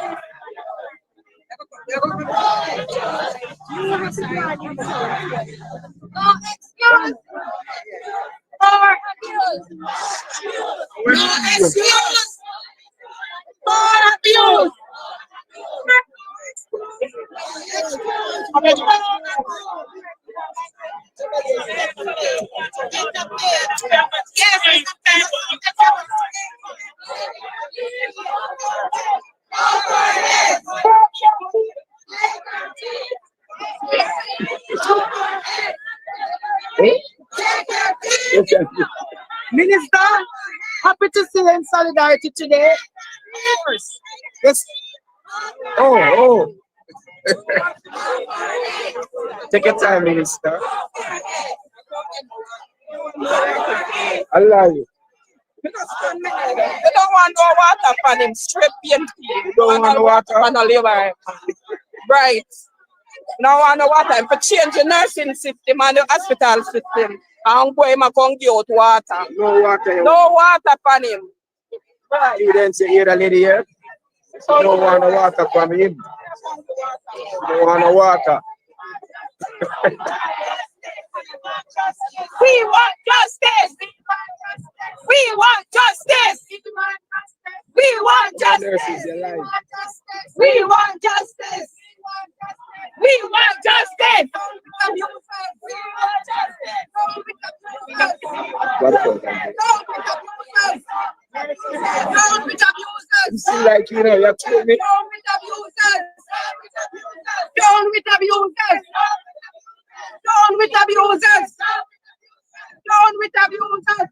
No excuse. For abuse. No excuse. For abuse. Minister, happy to see you in solidarity today. Of course. Yes. Oh. Take your time, Minister. I love you. They don't want no water for him, straight pain. You don't want no water? On a liver. Right. No want no water. If you change the nursing system and the hospital system, I'm going to come get water. No water. No water for him. Right. You didn't say you're a lady here? You don't want no water from him. You don't want no water. We want justice. We want justice. We want justice. We want justice. We want justice. You seem like you know you're killing me. Down with abusers. Down with abusers. Down with abusers.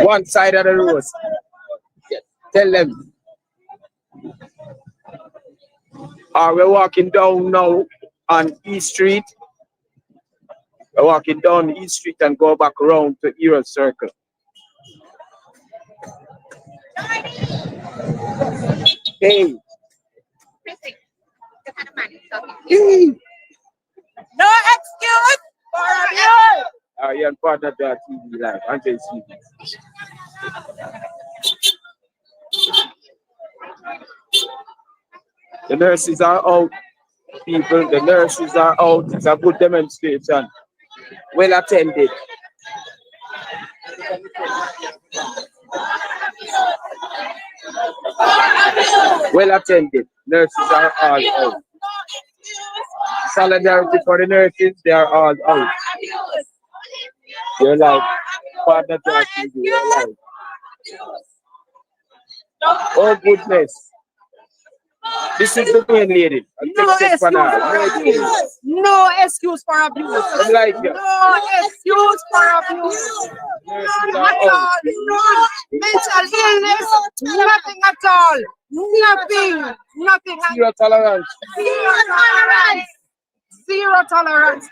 One side of the road. Tell them. We're walking down now on East Street. We're walking down East Street and go back around to Hero Circle. Hey. No excuse for abuse. You're on part of the TV live. Andre TV. The nurses are out, people. The nurses are out. It's a good demonstration. Well attended. Well attended. Nurses are all out. Solidarity for the nurses, they are all out. You're like, partner to our TV, you're like. Oh goodness. This is the main lady. No excuse for abuse. I'm like you. No excuse for abuse. Nothing at all. No mental illness. Nothing at all. Nothing. Nothing. Zero tolerance. Zero tolerance. Zero tolerance.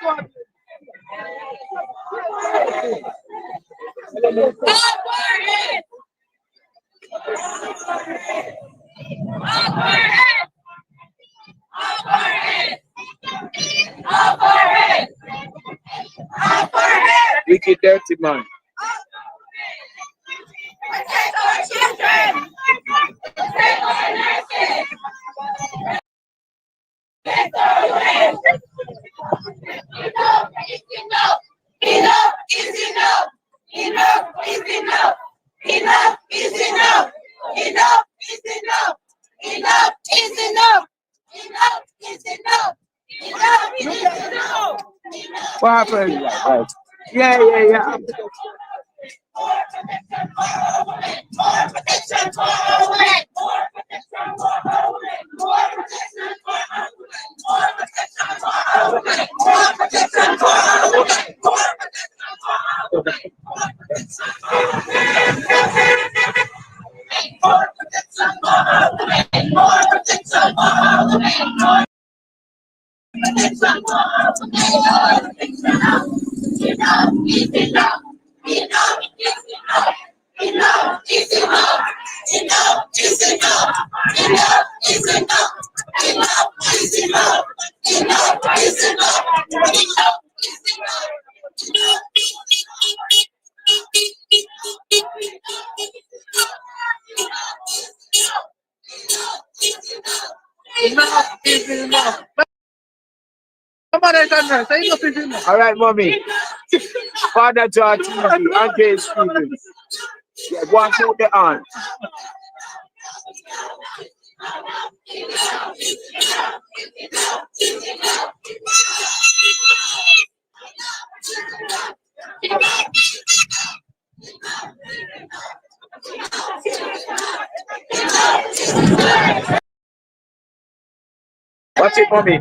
Wicked dirty man. Protect our children. Protect our nurses. Protect our women. Enough is enough. Enough is enough. Enough is enough. Enough is enough. Enough is enough. Enough is enough. Enough is enough. Enough is enough. What happened? Right. Yeah. More protection for our women. More protection for our women. More protection for our women. More protection for our women. More Enough is enough. All right, mommy. Father George TV and Jay Stevens. Yeah, go and put the on. What's it, mommy?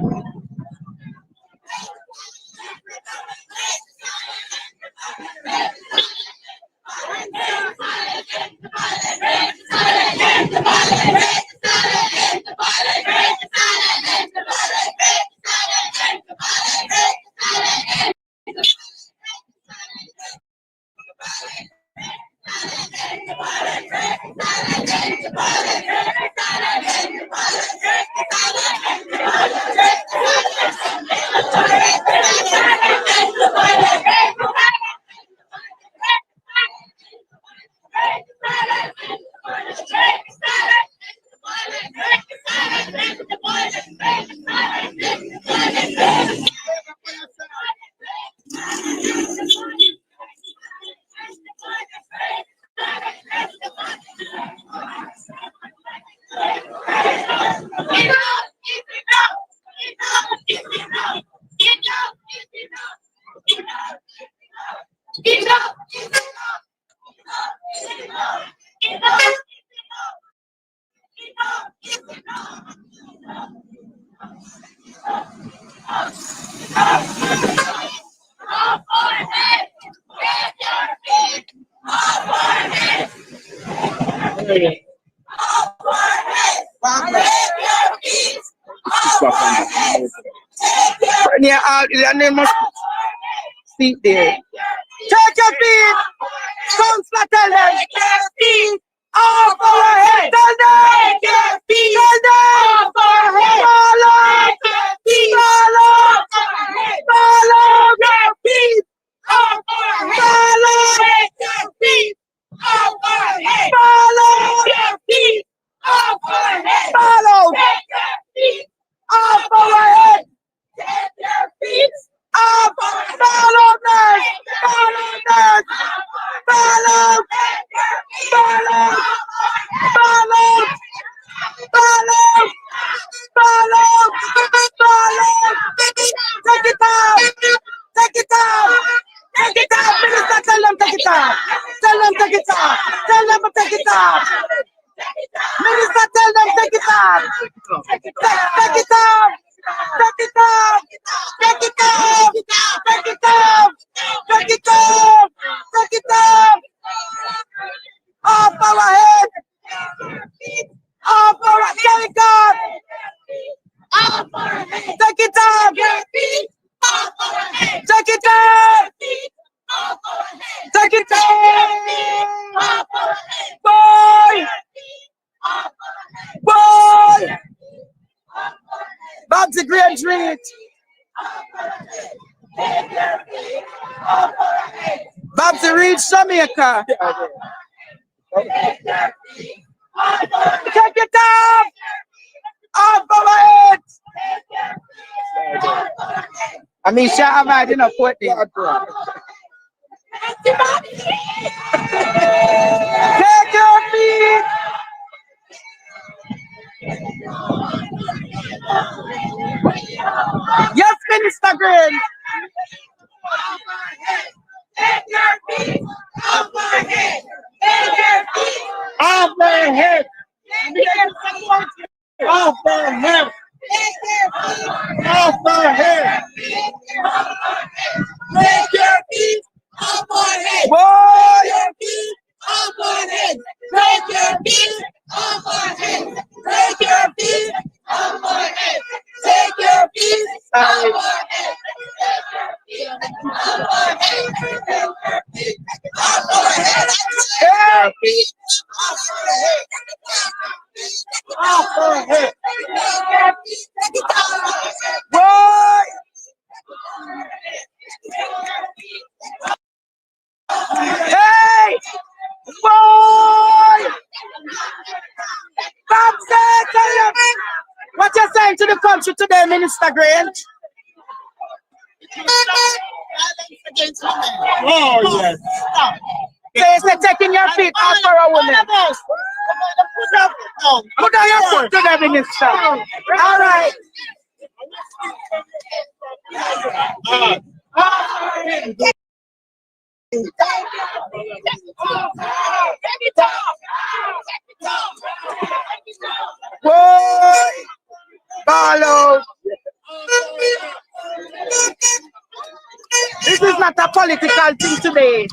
Yeah, and they must sit there. Take your feet. Counselor, tell them. Take your feet off our head. Tell them. Take your feet off our head. Follow. Follow. Follow your feet off our head. Follow. Take your feet off our head. Follow your feet off our head. Follow. Take your feet off our head. Take your feet off our head. Follow them. Follow them. Follow. Follow. Follow. Follow. Follow. Follow. Take it off. Take it off. Take it off. Minister, tell them take it off. Tell them take it off. Tell them to take it off. Minister, tell them take it off. Take it off. Take it off. Take it off. Take it off. Take it off. Take it off. Take it off. Off our head. Off our head. Take it off. Off our head. Take it off. Off our head. Take it off. Off our head. Take it off. Off our head. Boy. Boy. Back to Great Street. Back to reach Jamaica. Take it off. Off our head. I mean, I might not put it. Take your feet. Yes, Minister Green. Take your feet off my head. Take your feet off my head. Off my head. Off my head. Take your feet off my head. Boy, Boy! Hey! Boy! Come say, tell them. What you saying to the country today, Minister Grant? Oh, yes. Say taking your feet off for a woman. Put down your foot to the minister. All right. Boy! Follow. This is not a political thing today.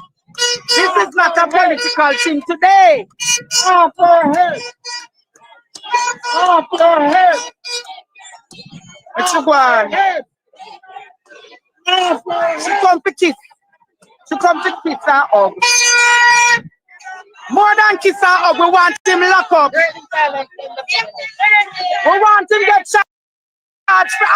This is not a political thing today. Oh, for help. Oh, for help. What you want? She come to kiss. She come to kiss her hug. More than kiss her hug, we want him locked up. We want him get charged for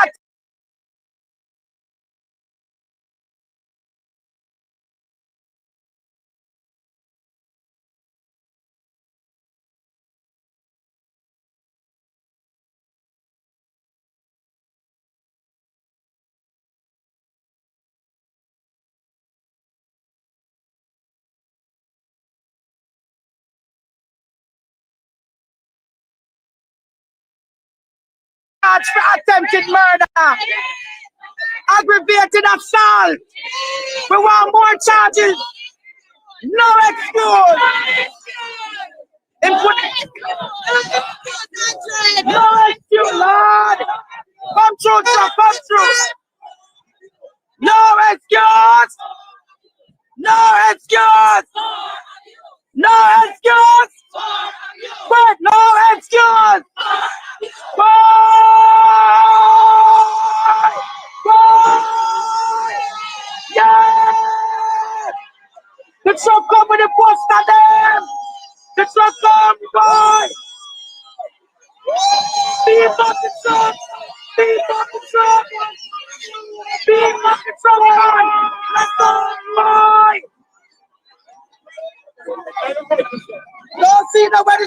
attempted murder. Aggravated assault. We want more charges. No excuse. No excuse, Lord. Come through, sir. Come through. No excuse. No excuse. No excuse. Wait, no excuse. Boy! Boy! Yeah! The truck come with the poster them! The truck come, boy! Beat up the truck! Beat up the truck! Beat up the truck, boy! Let's go, boy! Don't see nobody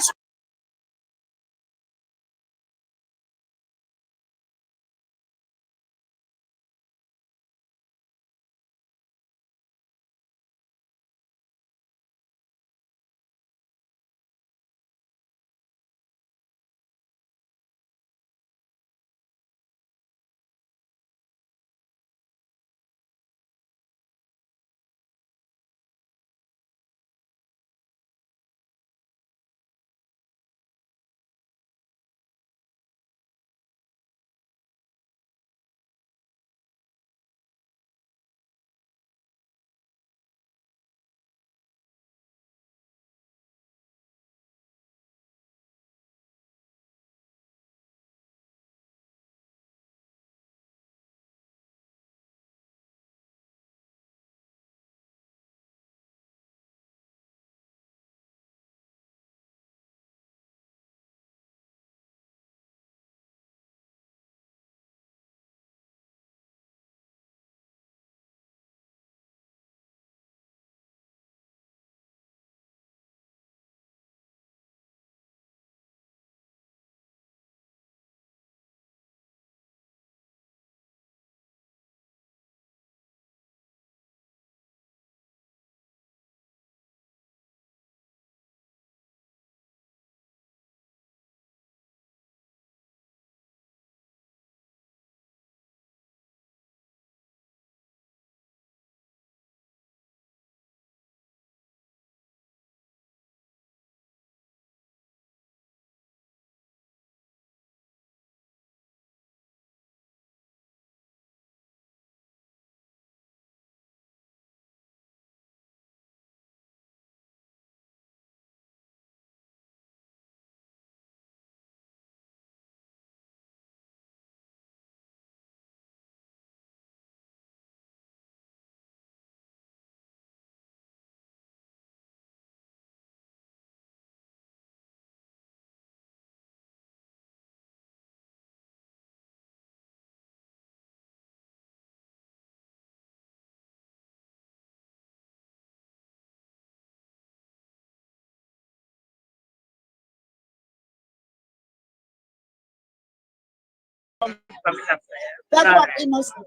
That's what we must do.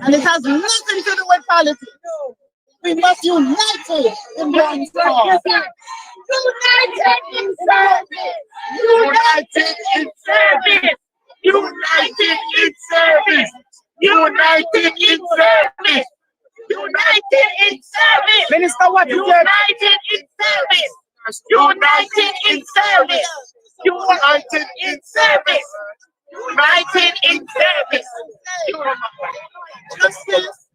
And it has nothing to do with politics. We must unite in one cause. United in service. United in service. United in service. United in service. United in service. Minister, what you said? United in service. United in service. United in service. United in service. Justice.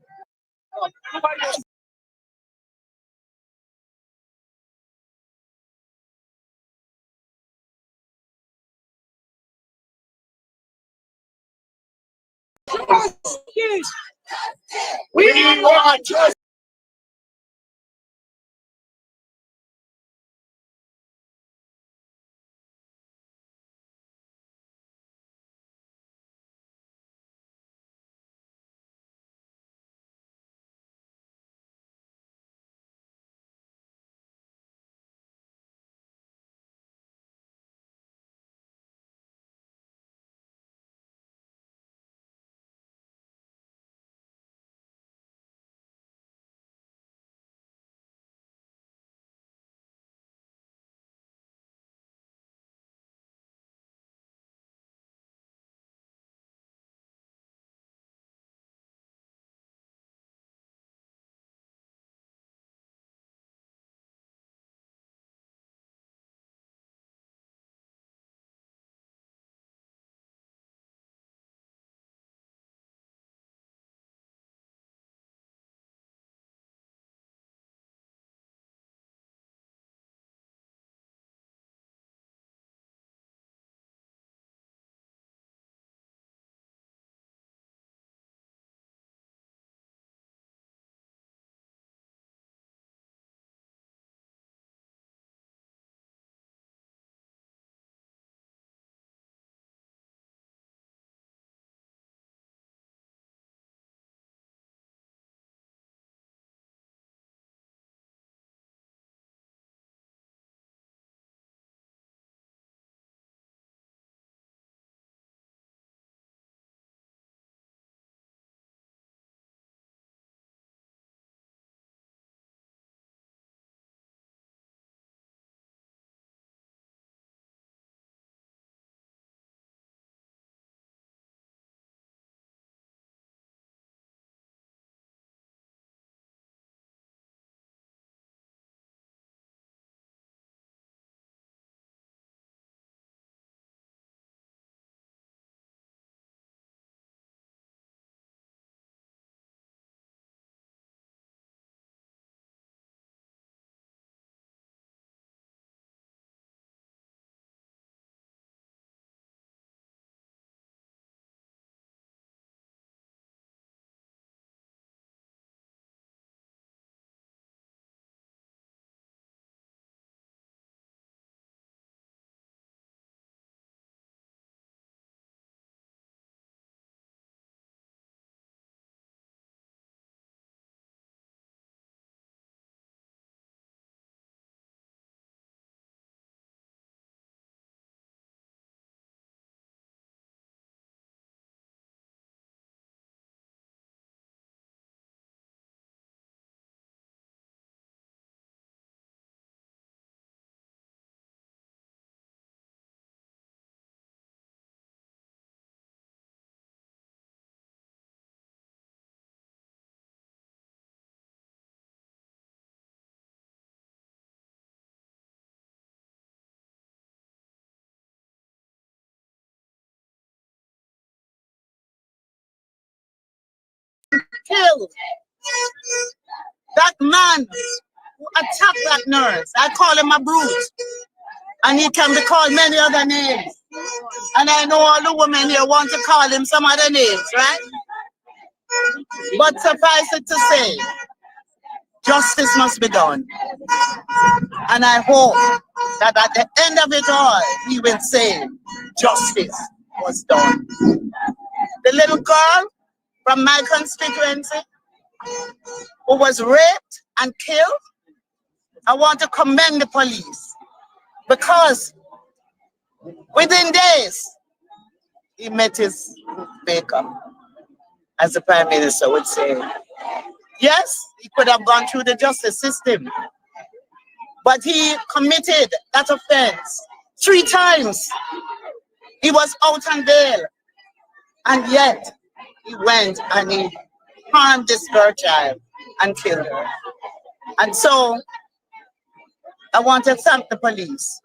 We want justice. Kill that man who attacked that nurse. I call him a brute. And he can be called many other names. And I know all the women here want to call him some other names, right? But suffice it to say, justice must be done. And I hope that at the end of it all, he will say, justice was done. The little girl from my constituency who was raped and killed, I want to commend the police because within days, he met his maker, as the Prime Minister would say. Yes, he could have gone through the justice system, but he committed that offense 3 times. He was out on bail, and yet he went and he harmed this girl child and killed her. And so I want to thank the police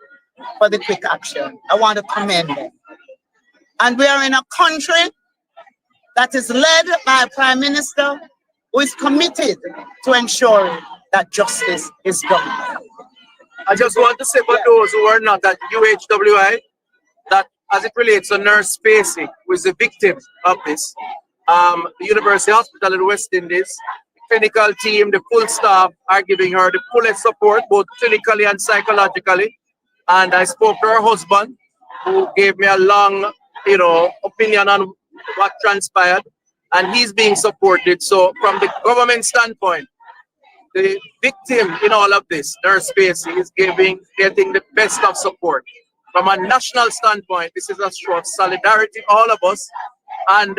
for the quick action. I want to commend them. And we are in a country that is led by a Prime Minister who is committed to ensuring that justice is done. I just want to say for those who are not at UHWI, that as it relates to Nurse FACEY, who is the victim of this, the University Hospital in the West Indies, the clinical team, the full staff are giving her the fullest support, both clinically and psychologically. And I spoke to her husband, who gave me a long, opinion on what transpired, and he's being supported. So from the government standpoint, the victim in all of this, Nurse FACEY, is getting the best of support. From a national standpoint, this is a show of solidarity, all of us, and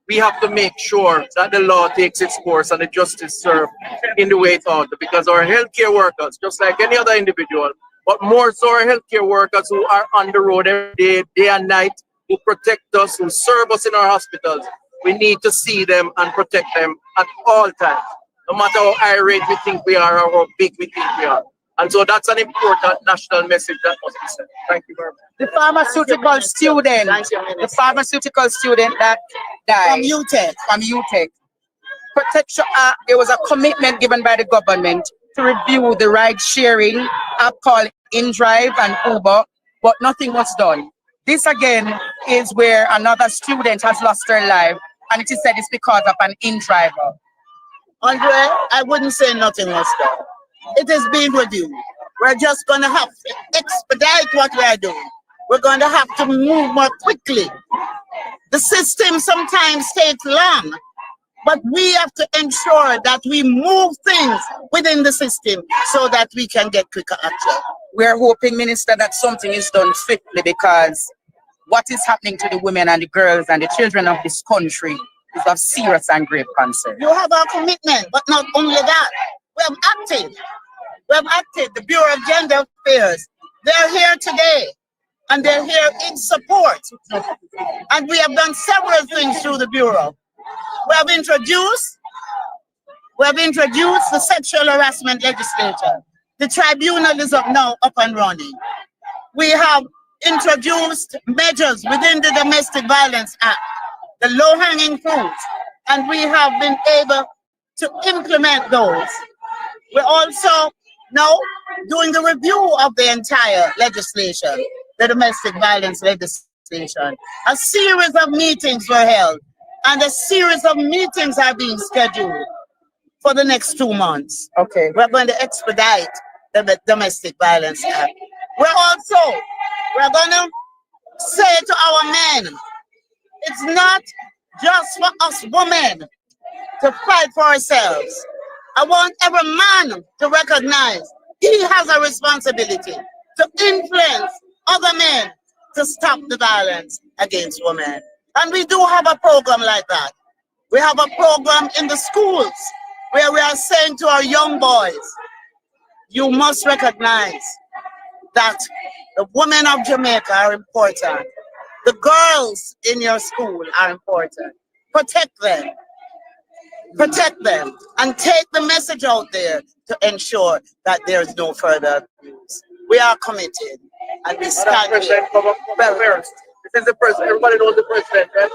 we have to make sure that the law takes its course and the justice served in the way it ought to, because our healthcare workers, just like any other individual, but more so our healthcare workers who are on the road every day, day and night, who protect us, who serve us in our hospitals, we need to see them and protect them at all times, no matter how irate we think we are or how big we think we are. And so that's an important national message that must be sent. Thank you very much. The pharmaceutical student that died from UTEC. Protection, there was a commitment given by the government to review the ride sharing app called InDrive and Uber, but nothing was done. This again is where another student has lost her life, and it is said it's because of an InDriver. Andre, I wouldn't say nothing was done. It is being reviewed. We're just going to have to expedite what we are doing. We're going to have to move more quickly. The system sometimes takes long, but we have to ensure that we move things within the system so that we can get quicker action. We're hoping, Minister, that something is done swiftly, because what is happening to the women and the girls and the children of this country is of serious and grave concern. You have our commitment, but not only that. We have acted. We have acted. The Bureau of Gender Affairs, they're here today, and they're here in support. And we have done several things through the Bureau. We have introduced the sexual harassment legislation. The tribunal is now up and running. We have introduced measures within the Domestic Violence Act, the low-hanging fruits, and we have been able to implement those. We're also now doing the review of the entire legislation, the domestic violence legislation. A series of meetings were held, and a series of meetings are being scheduled for the next 2 months. Okay. We're going to expedite the Domestic Violence Act. We're going to say to our men, it's not just for us women to fight for ourselves. I want every man to recognize he has a responsibility to influence other men to stop the violence against women. And we do have a program like that. We have a program in the schools where we are saying to our young boys, you must recognize that the women of Jamaica are important. The girls in your school are important. Protect them. Protect them and take the message out there to ensure that there is no further abuse. We are committed and we stand here. This is the president. Everybody knows the president, right?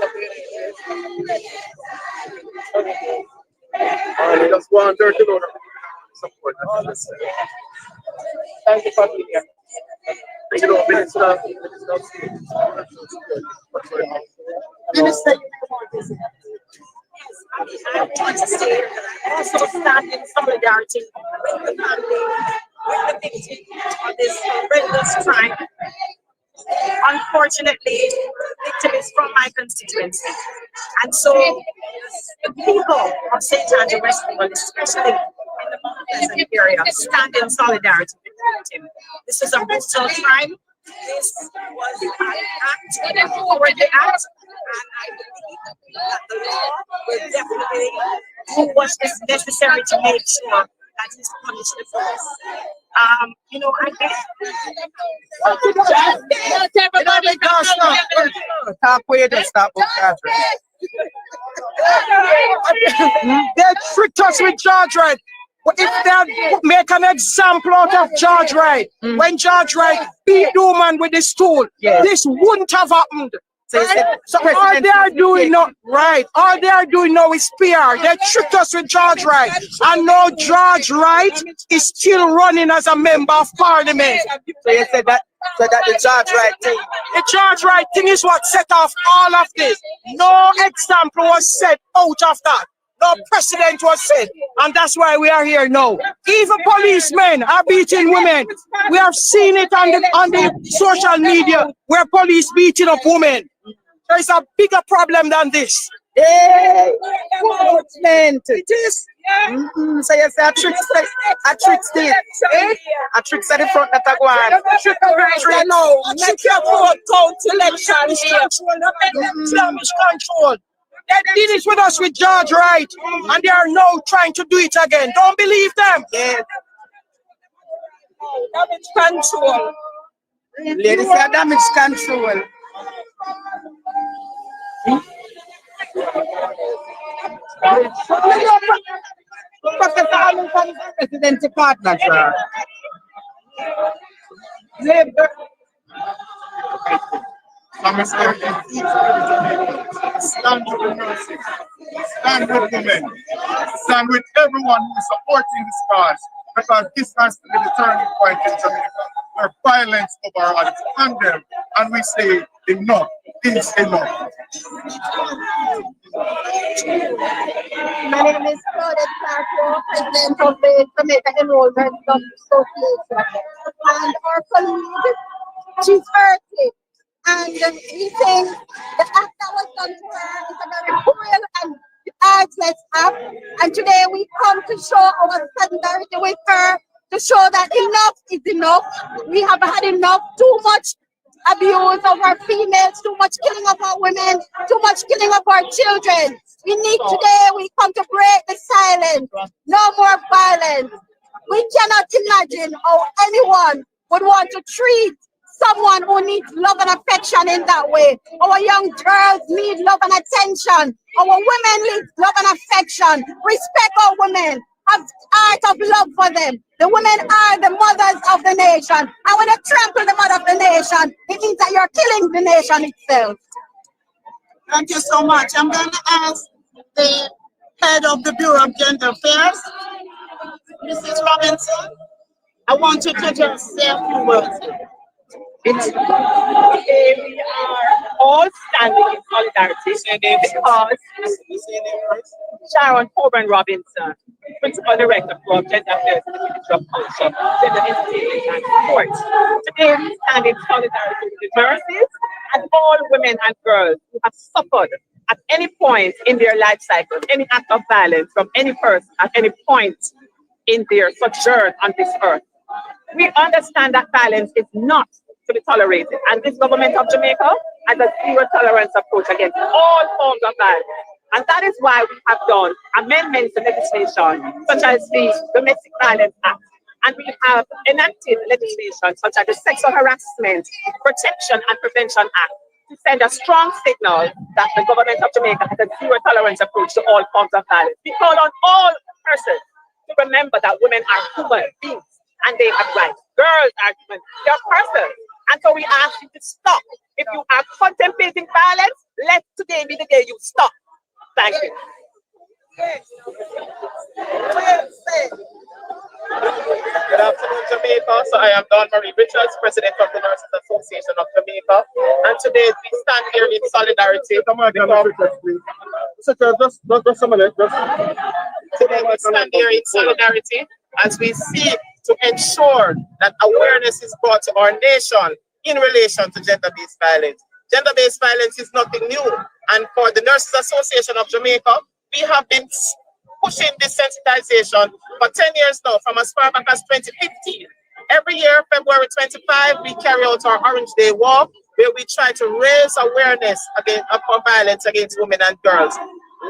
I just want her to know that support. Thank you for being here. Minister, I want to say also stand in solidarity with the family, with the victim of this horrendous crime. Unfortunately, the victim is from my constituency. And so the people of St. Andrew Westfield, especially in the Mount Pleasant area, stand in solidarity with the victim. This is a brutal crime. This was an act, a horrible act, And I believe that the law will definitely do what is necessary to make sure that he's punished the first. You know, I guess Everybody go stop. Talk where you stop. They tricked us with George Wright. If they make an example out of George Wright, when George Wright beat the woman with the stool, this wouldn't have happened. So all they are doing now, all they are doing now is PR. They tricked us with George Wright. And now George Wright is still running as a member of parliament. So you said that, the George Wright thing. The George Wright thing is what set off all of this. No example was set out of that. No precedent was set. And that's why we are here now. Even policemen are beating women. We have seen it on the social media where police beating up women. There is a bigger problem than this. Hey, it is. So you say a trick still. A trick at the front that I go on. Damage control. They did it with us with George Wright, and they are now trying to do it again. Don't believe them. Yeah. Damage control. Ladies have damage control. President's partner, sir. Stand with the nurses, stand with women, stand with everyone who is supporting this cause, because this has to be the turning point in Jamaica, where violence over all is condemned, and we say enough is enough. My name is Claudette Clark, president of the Jamaica Enrollment Association. And our colleague, she's 30. And we think the act that was done to her is a very cruel and artless act. And today we come to show our solidarity with her, to show that enough is enough. We have had enough, too much abuse of our females, too much killing of our women, too much killing of our children. We come to break the silence. No more violence. We cannot imagine how anyone would want to treat someone who needs love and affection in that way. Our young girls need love and attention. Our women need love and affection. Respect our women. Have heart of love for them. The women are the mothers of the nation. And when you trample the mother of the nation, it means that you're killing the nation itself. Thank you so much. I'm going to ask the head of the Bureau of Gender Affairs, Mrs. Robinson. I want you to just say a few words. we are all standing in solidarity because Sharon Coburn Robinson, Principal Director for Gender Affairs and Individual Culture, Gender Institute and Sport. Today we stand in solidarity with the nurses and all women and girls who have suffered at any point in their life cycle, any act of violence from any person at any point in their sojourn on this earth. We understand that violence is not to be tolerated, and this government of Jamaica has a zero tolerance approach against all forms of violence. And that is why we have done amendments to legislation such as the Domestic Violence Act, and we have enacted legislation such as the Sexual Harassment Protection and Prevention Act to send a strong signal that the government of Jamaica has a zero tolerance approach to all forms of violence. We call on all persons to remember that women are human beings and they have rights. Girls are human, they're persons. And so we ask you to stop. If you are contemplating violence, let today be the day you stop. Thank you. Good afternoon, Jamaica. So I am Don Marie Richards, President of the Nurses Association of Jamaica. And today we stand here in solidarity. Today we stand here in solidarity as we seek to ensure that awareness is brought to our nation in relation to gender-based violence. Gender-based violence is nothing new. And for the Nurses Association of Jamaica, we have been pushing this sensitization for 10 years now, from as far back as 2015. Every year, February 25, we carry out our Orange Day Walk, where we try to raise awareness upon violence against women and girls.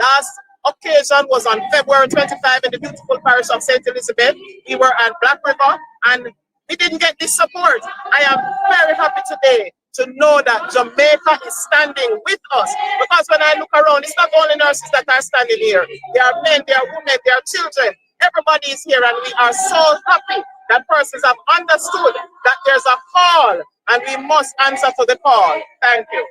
Last occasion was on February 25 in the beautiful parish of St. Elizabeth. We were at Black River and we didn't get this support. I am very happy today to know that Jamaica is standing with us, because when I look around, it's not only nurses that are standing here. There are men, there are women, there are children. Everybody is here, and we are so happy that persons have understood that there's a call and we must answer to the call. Thank you.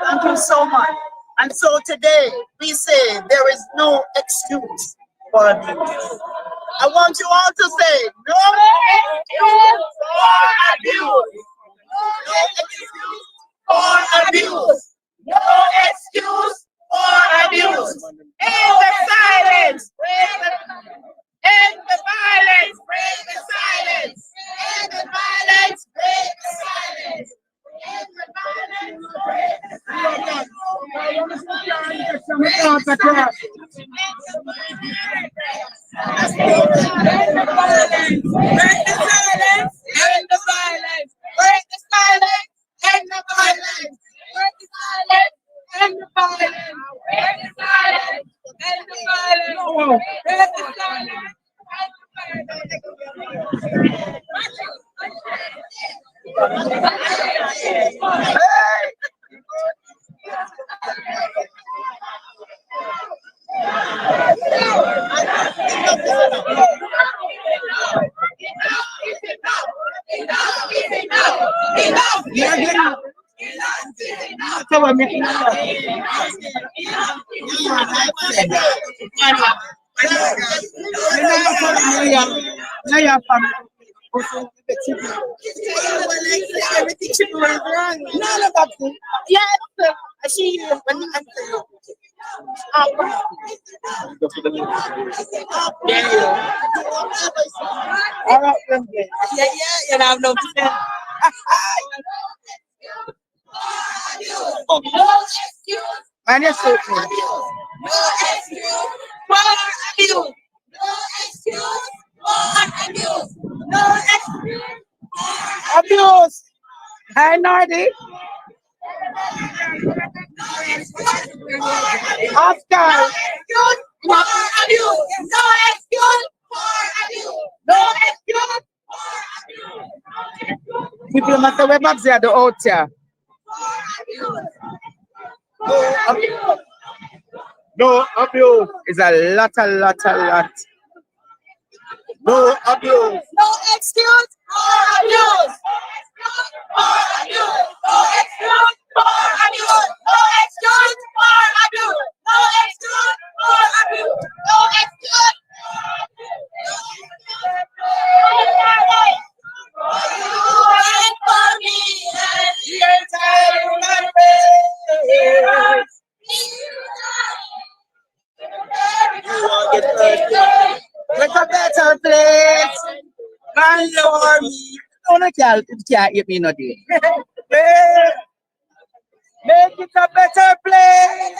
Thank you so much. And so today we say there is no excuse for abuse. I want you all to say no excuse for abuse. No excuse for abuse. No excuse for abuse. End the silence. End the violence. Break the silence. End the violence. Break the silence. End the violence. Break the silence. End the violence. Break the silence. End the violence. Break the silence. End the violence. Break the silence. End the violence. Break the silence. End the violence. Break the silence. Everything should be wrong. None of that. Yes, I see you when I'm you know, no. Man, you're so cool. No excuse for abuse. No excuse for abuse. No excuse for abuse. Hi, Nardi. Oscar. No excuse for abuse. No excuse for abuse. No excuse for abuse. People must have web there the out here. No abuse. It's a lot. No abuse. No excuse for abuse. No excuse for abuse. No excuse for abuse. No excuse for abuse. No excuse. For me and the entire human race. It's a better place. Man, for me. No, can't hit me no day. Make it a better place.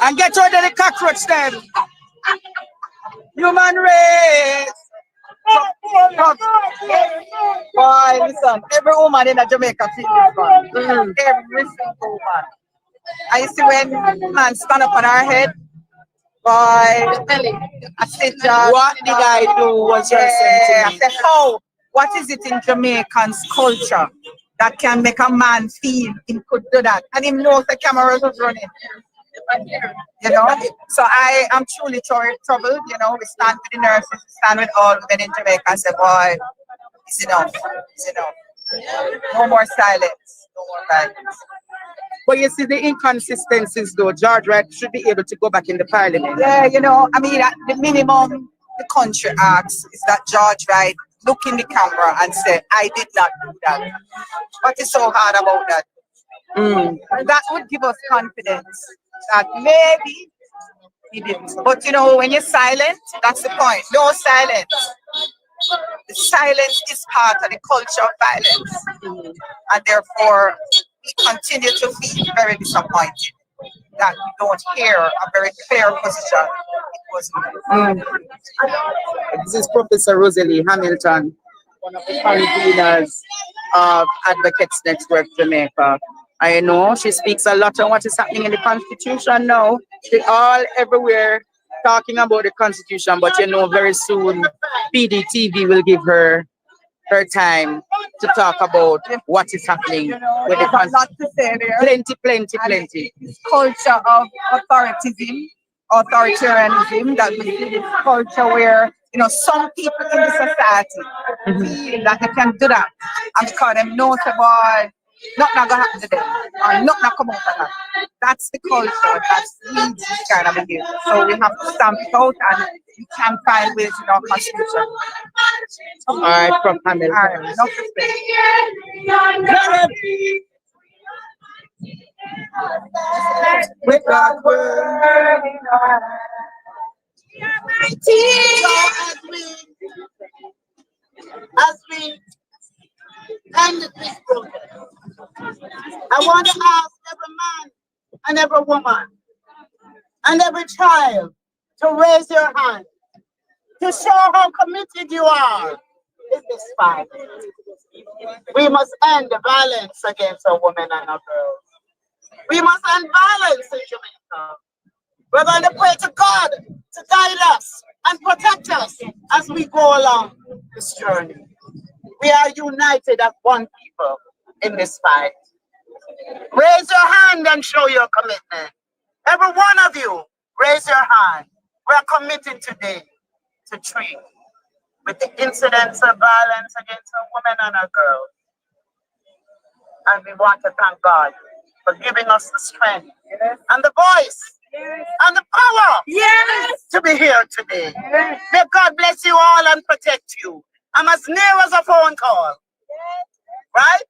And get rid of the cockroach then. Human race. Boy, listen, every woman in Jamaica feels this one. Every single woman. I see when man stand up on our head. Boy, I said, what did I do? Was I said, how? What is it in Jamaican's culture that can make a man feel he could do that? And he knows the cameras was running. You know, so I am truly troubled. You know, we stand with the nurses, we stand with all women in Jamaica and say, boy, it's enough. It's enough. No more silence. No more violence. But you see the inconsistencies though, George Wright should be able to go back in the parliament. Yeah, you know, I mean, the minimum the country asks is that George Wright look in the camera and say, I did not do that. What is so hard about that? That would give us confidence that maybe he didn't. But you know, when you're silent, that's the point. No silence. The silence is part of the culture of violence. And therefore, we continue to feel very disappointed that we don't hear a very clear position. This is Professor Rosalie Hamilton, one of the conveners of Advocates Network Jamaica. I know she speaks a lot on what is happening in the Constitution now. They all everywhere talking about the Constitution, but you know very soon PDTV will give her time to talk about what is happening with the there's a lot to say there. Plenty. This culture of authoritarianism, that we see this culture where, you know, some people in the society feel that they can do that and because them know say, boy, nothing gonna happen to them or nothing come out of that. That's the culture that leads this kind of behavior. So we have to stamp it out and we can find ways in our constitution. All right, from Hamilton. All right, enough to say. With God's word in our As we end this program, I want to ask every man and every woman and every child to raise your hand to show how committed you are in this fight. We must end the violence against our women and our girls. We must end violence in Jamaica. We're going to pray to God to guide us and protect us as we go along this journey. We are united as one people in this fight. Raise your hand and show your commitment. Every one of you, raise your hand. We're committed today to treat with the incidents of violence against our women and our girls. And we want to thank God for giving us the strength and the voice and the power to be here today. May God bless you all and protect you. I'm as near as a phone call, right?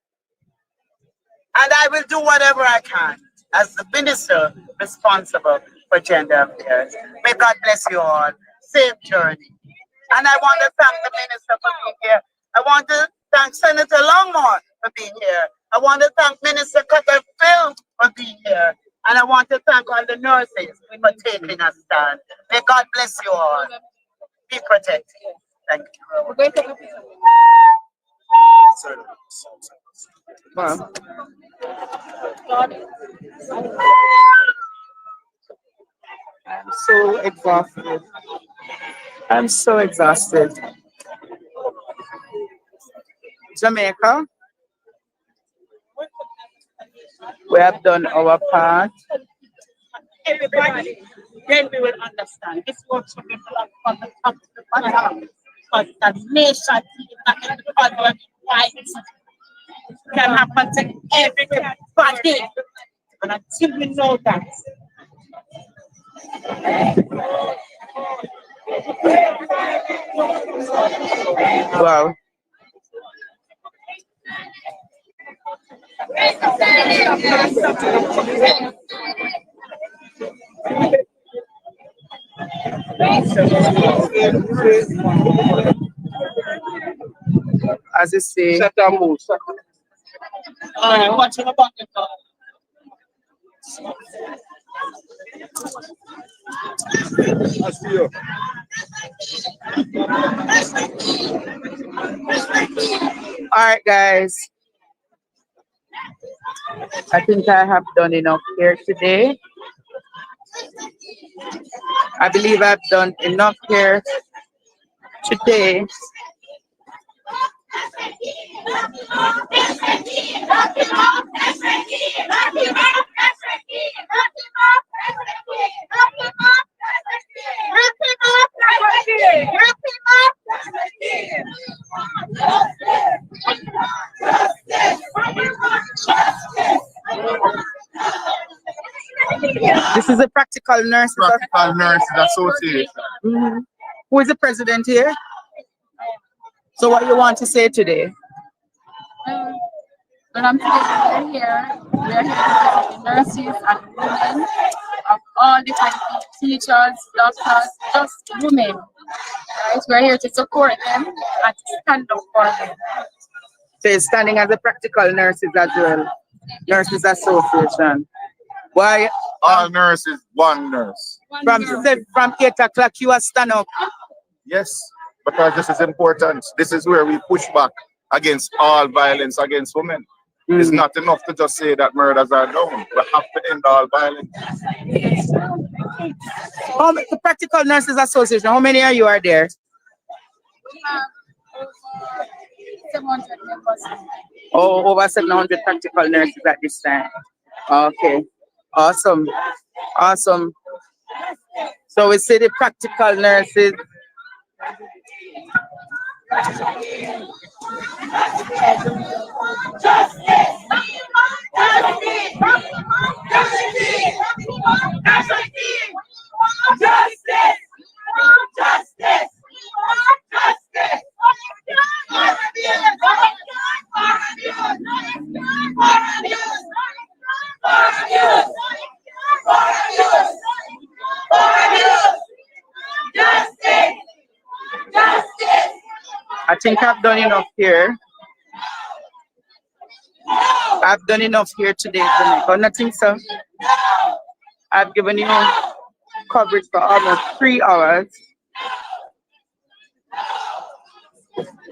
And I will do whatever I can as the minister responsible for gender affairs. May God bless you all. Safe journey. And I want to thank the minister for being here. I want to thank Senator Longmore for being here. I want to thank Minister Cutter Phil for being here. And I want to thank all the nurses for taking a stand. May God bless you all. Be protected. Thank you. Wow. I'm so exhausted. I'm so exhausted. Jamaica, we have done our part. Everybody, then we will understand. This works for people from the top to the bottom. But the nation, everybody fights can happen to everybody. And until we know that, Wow. As you say, watching about the God. I see you. all right, guys. I think I have done enough here today. I believe I've done enough here today. This is a Practical Nurses Association. Mhm. Who is the president here? So what you want to say today? But I'm saying we're here to the nurses and women of all different teachers, doctors, just women. Right? We're here to support them and to stand up for them. So you're standing as a Practical Nurses as well. Nurses Association. Why? All nurses, one nurse. From 8 o'clock you are stand up. Yes, because this is important. This is where we push back against all violence against women. It's not enough to just say that murders are down. We have to end all violence. The Practical Nurses Association, how many of you are there? We have over 700 members. Oh, over 700 practical nurses at this time. Okay. Awesome. Awesome. So we see the practical nurses. I think I've done enough here. I've done enough here today, Jamaica. Nothing, so. I've given you coverage for almost 3 hours.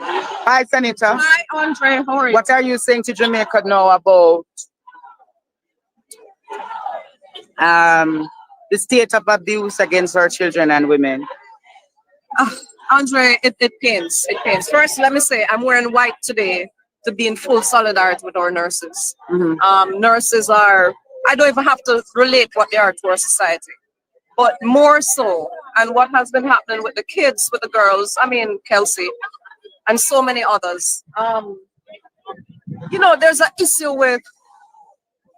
Hi, Senator. Hi, Andre. How are you? What are you saying to Jamaica now about the state of abuse against our children and women? Andre, it pains. It pains. First, let me say I'm wearing white today to be in full solidarity with our nurses. Nurses are, I don't even have to relate what they are to our society, but more so, and what has been happening with the kids, with the girls, I mean, Kelsey, and so many others. You know, there's an issue with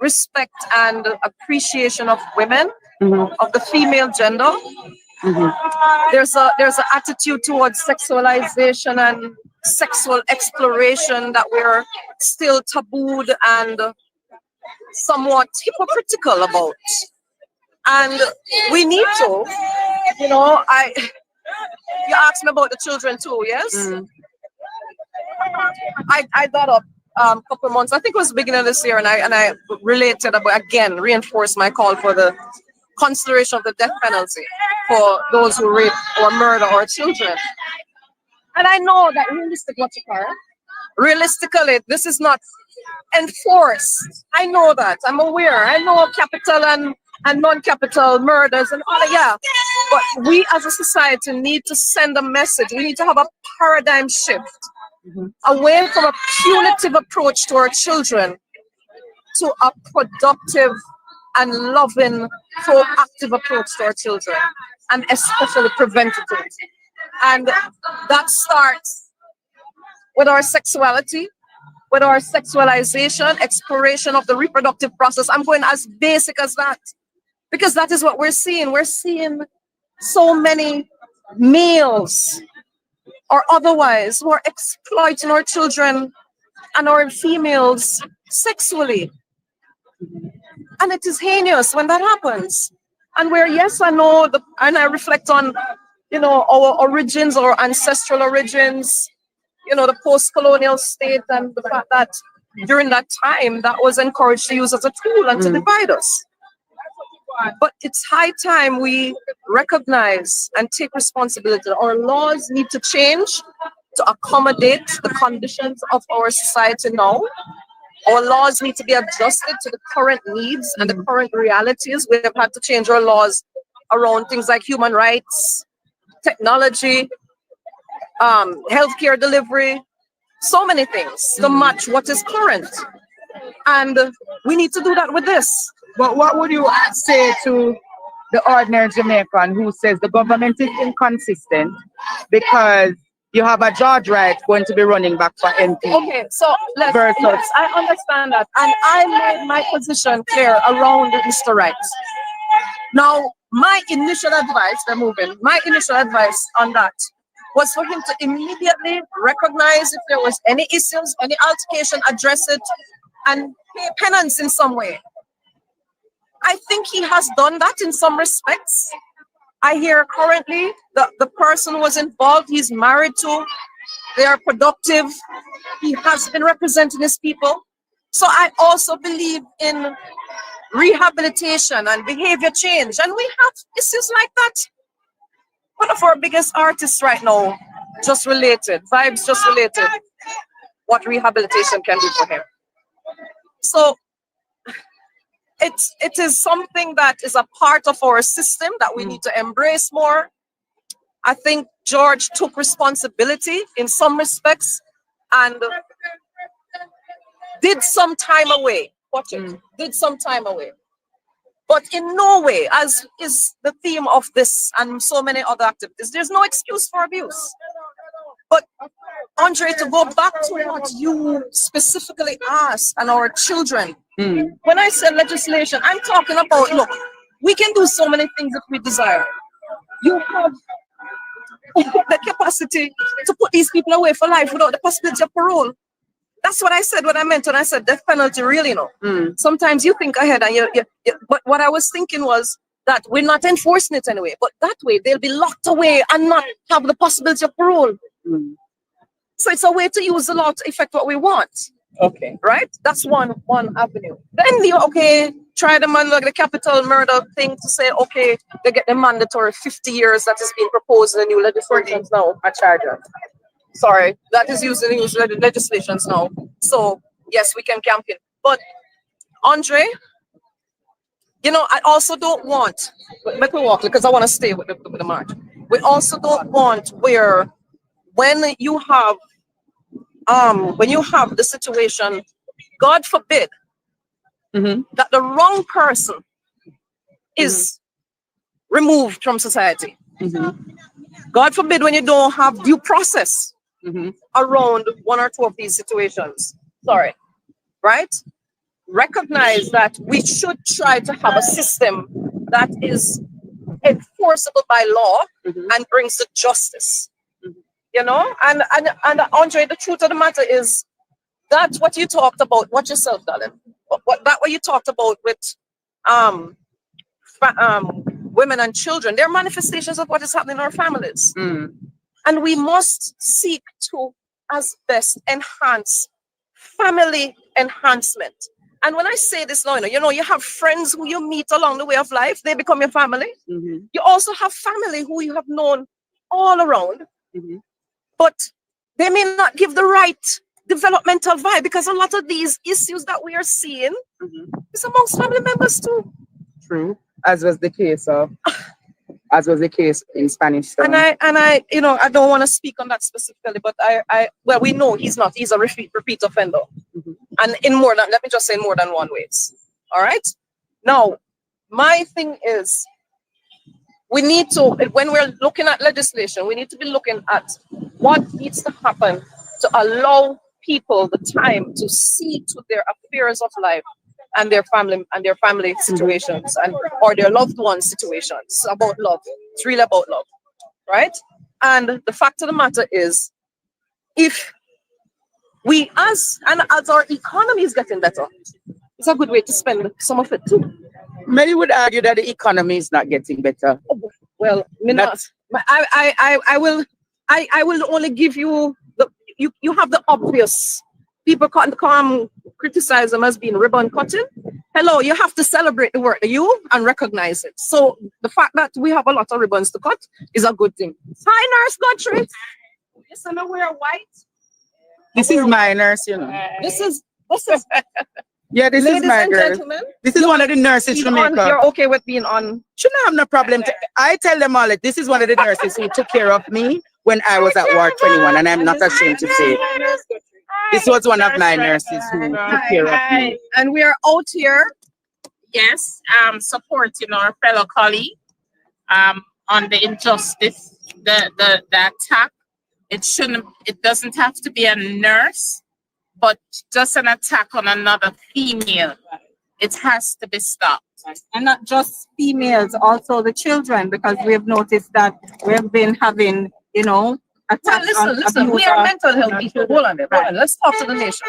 respect and appreciation of women, of the female gender. There's an attitude towards sexualization and sexual exploration that we're still tabooed and somewhat hypocritical about. And we need to, you know, you asked me about the children too, yes? I got up a couple months, I think it was the beginning of this year, and I related about, again, reinforced my call for the consideration of the death penalty for those who rape or murder our children. And I know that realistically, this is not enforced. I know that. I'm aware. I know capital and non-capital murders and all that, yeah. But we as a society need to send a message. We need to have a paradigm shift away from a punitive approach to our children to a productive and loving, proactive approach to our children, and especially preventative. And that starts with our sexuality, with our sexualization, exploration of the reproductive process. I'm going as basic as that, because that is what we're seeing. We're seeing so many males or otherwise who are exploiting our children and our females sexually. And it is heinous when that happens. And where, yes, I know, and I reflect on, you know, our origins, our ancestral origins, you know, the post-colonial state, and the fact that during that time that was encouraged to use as a tool and to divide us. But it's high time we recognize and take responsibility. Our laws need to change to accommodate the conditions of our society now. Our laws need to be adjusted to the current needs and the current realities. We have had to change our laws around things like human rights, technology, healthcare delivery, so many things to match what is current. And we need to do that with this. But what would you say to the ordinary Jamaican who says the government is inconsistent because you have a George Wright going to be running back for MP? Okay, so yes, I understand that. And I made my position clear around Mr. Wright. Now, my initial advice on that was for him to immediately recognize if there was any issues, any altercation, address it, and pay penance in some way. I think he has done that in some respects. I hear currently the person who was involved, he's married to, they are productive, he has been representing his people. So I also believe in rehabilitation and behavior change, and we have issues like that. One of our biggest artists right now, just related, Vibes just related. what rehabilitation can do for him. So it is something that is a part of our system that we need to embrace more. I think George took responsibility in some respects and did some time away. Watch it. Did some time away. But in no way, as is the theme of this and so many other activities, there's no excuse for abuse. But Andre, to go back to what you specifically asked and our children, when I said legislation, I'm talking about, look, we can do so many things if we desire. You have the capacity to put these people away for life without the possibility of parole. That's what I said, what I meant when I said death penalty, really, you know. Sometimes you think ahead and but what I was thinking was that we're not enforcing it anyway, but that way they'll be locked away and not have the possibility of parole. So it's a way to use the law to effect what we want. Okay. Right? That's one avenue. Then try them on the capital murder thing to say, okay, they get the mandatory 50 years that is being proposed in the new legislations now at charger. Sorry, that is used in the new legislations now. So yes, we can campaign. But Andre, you know, I also don't want, make me walk because I want to stay with the march. We also don't want where when you have the situation, God forbid, that the wrong person is removed from society. God forbid when you don't have due process around one or two of these situations. Sorry, right? Recognize that we should try to have a system that is enforceable by law and brings the justice. You know, and Andre, the truth of the matter is that's what you talked about. Watch yourself, darling. What you talked about with women and children, they're manifestations of what is happening in our families. And we must seek to, as best, enhance family enhancement. And when I say this now, you know, you have friends who you meet along the way of life, they become your family. You also have family who you have known all around, but they may not give the right developmental vibe because a lot of these issues that we are seeing is amongst family members too. True, as was the case in Spanish Town. And I, you know, I don't want to speak on that specifically, but well, we know he's a repeat offender. And in more than, let me just say in more than one ways. All right. Now, my thing is, we need to, when we're looking at legislation, we need to be looking at what needs to happen to allow people the time to see to their affairs of life and their family situations or their loved ones situations about love. It's really about love, right? And the fact of the matter is, if we as our economy is getting better, it's a good way to spend some of it too. Many would argue that the economy is not getting better. Well, I will only give you you have the obvious. People come criticize them as being ribbon cutting. Hello, you have to celebrate the work of you and recognize it. So the fact that we have a lot of ribbons to cut is a good thing. Hi, Nurse Godfrey. Yes, I'm wear white. This is my nurse, you know. This is yeah, this ladies is my and girl. gentlemen. This is one of the nurses from Jamaica. You're okay with being on? Shouldn't have no problem. I tell them all that this is one of the nurses who took care of me when I was at Ward 21, and I'm not ashamed to say it. This was one of my nurses who took care of me. And we are out here. Yes, supporting our fellow colleague on the injustice, the attack. It doesn't have to be a nurse, but just an attack on another female. It has to be stopped. And not just females, also the children, because we have noticed that we have been having, you know, attacks. Well, listen, we are mental health people. Hold on. Let's talk to the nation.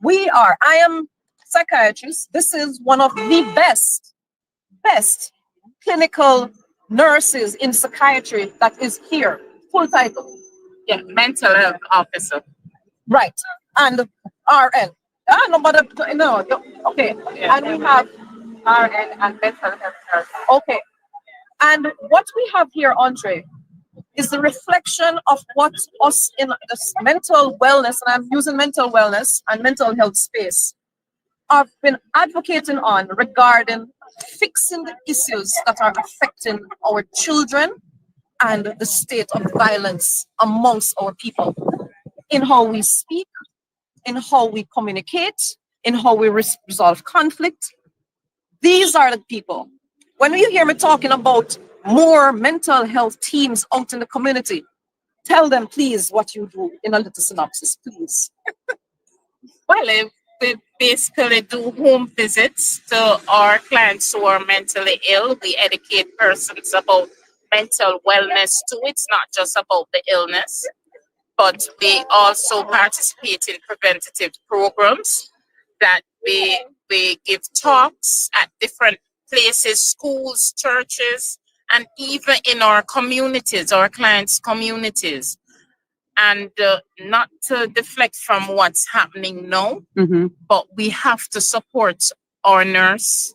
I am psychiatrist. This is one of the best clinical nurses in psychiatry that is here. Full title. Yeah, mental health officer. Right. And RN. No. Okay. Yeah. And we have RN and mental health nurse. okay. And what we have here, Andre, is the reflection of what us in this mental wellness, and I'm using mental wellness and mental health space, have been advocating on regarding fixing the issues that are affecting our children and the state of violence amongst our people, in how we speak, in how we communicate, in how we resolve conflict. These are the people. When you hear me talking about more mental health teams out in the community, tell them, please, what you do in a little synopsis, please. Well, we basically do home visits to our clients who are mentally ill. We educate persons about mental wellness too. It's not just about the illness, but we also participate in preventative programs that we give talks at different places, schools, churches, and even in our communities, our clients' communities. And not to deflect from what's happening now, but we have to support our nurse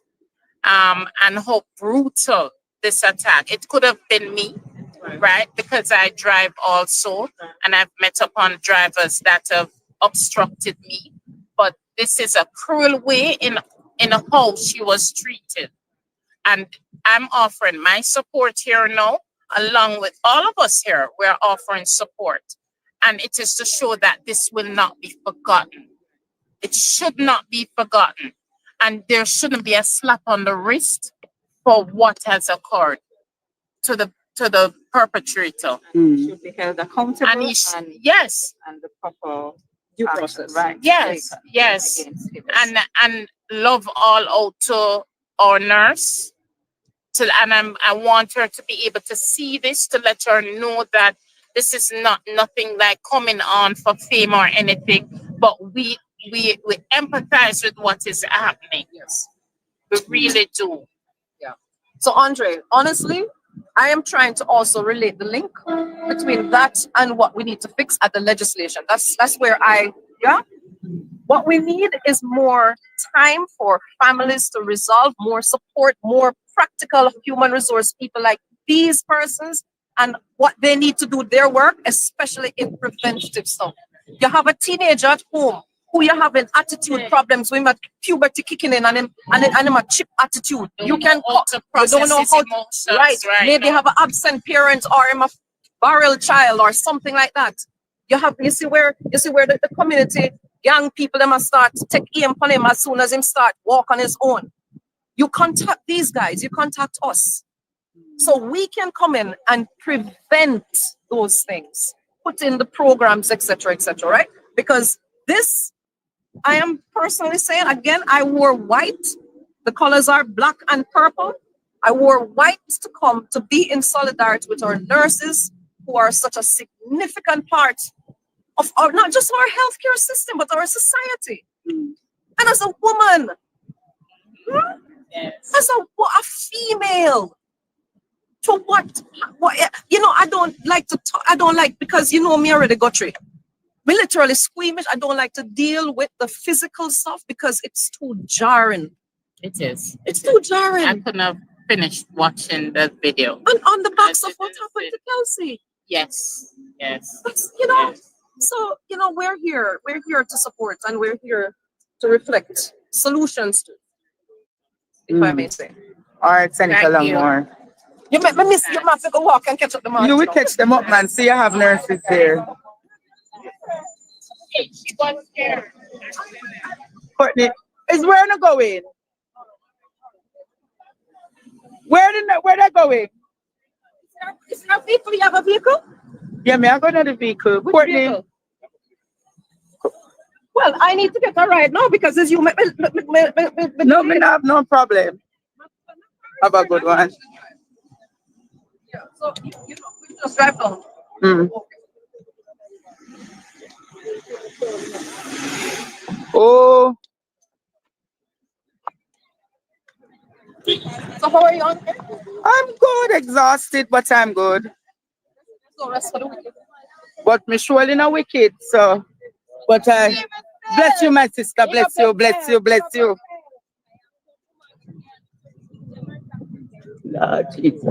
and how brutal this attack. It could have been me, right? Because I drive also, and I've met upon drivers that have obstructed me. But this is a cruel way in how she was treated. And I'm offering my support here now, along with all of us here. We're offering support. And it is to show that this will not be forgotten. It should not be forgotten. And there shouldn't be a slap on the wrist for what has occurred to the perpetrator. Should be held accountable. And yes. And the proper due process. Right. Yes, yes. And love all out to our nurse. I want her to be able to see this, to let her know that this is nothing like coming on for fame or anything, but we empathize with what is happening. Yes. We really do. Yeah. So Andre, honestly, I am trying to also relate the link between that and what we need to fix at the legislation. That's where what we need is more time for families to resolve, more support, more practical human resource people like these persons, and what they need to do their work, especially in preventative stuff. You have a teenager at home who you having attitude problems with puberty kicking in and him a chip attitude. You can you don't know how to, right. Maybe you have an absent parent or him a barrel child or something like that. You see where the community young people them start to take aim on him as soon as him start walk on his own. You contact these guys, you contact us. So we can come in and prevent those things, put in the programs, etc., right? Because this, I am personally saying, again, I wore white. The colors are black and purple. I wore white to come to be in solidarity with our nurses who are such a significant part of our, not just our healthcare system, but our society. And as a woman, as a female, to what, I don't like to talk, I don't like, because me already got through. Me literally squeamish. I don't like to deal with the physical stuff because it's too jarring. It is. It's too jarring. I couldn't have finished watching the video. And on the backs of what happened to Kelsey. Yes. That's, so, we're here to support, and we're here to reflect solutions to, if I may say. All right, Senator Langmore. You might miss, you might have to go walk and catch up the man. You will catch them up, man. See, you have nurses there. She was scared. Courtney, is where they going? Where they going? Is there a vehicle? You have a vehicle? Yeah, I go to the vehicle. Which Courtney. vehicle? Well, I need to get a ride now because as you no, me have no problem. Have a good one. Yeah, so we just drive down. Oh. So how are you on? I'm good, exhausted, but I'm good. So rest for the weekend. But me surely not wicked, so. But bless you, my sister. Bless you, bless you, bless you. Lord Jesus.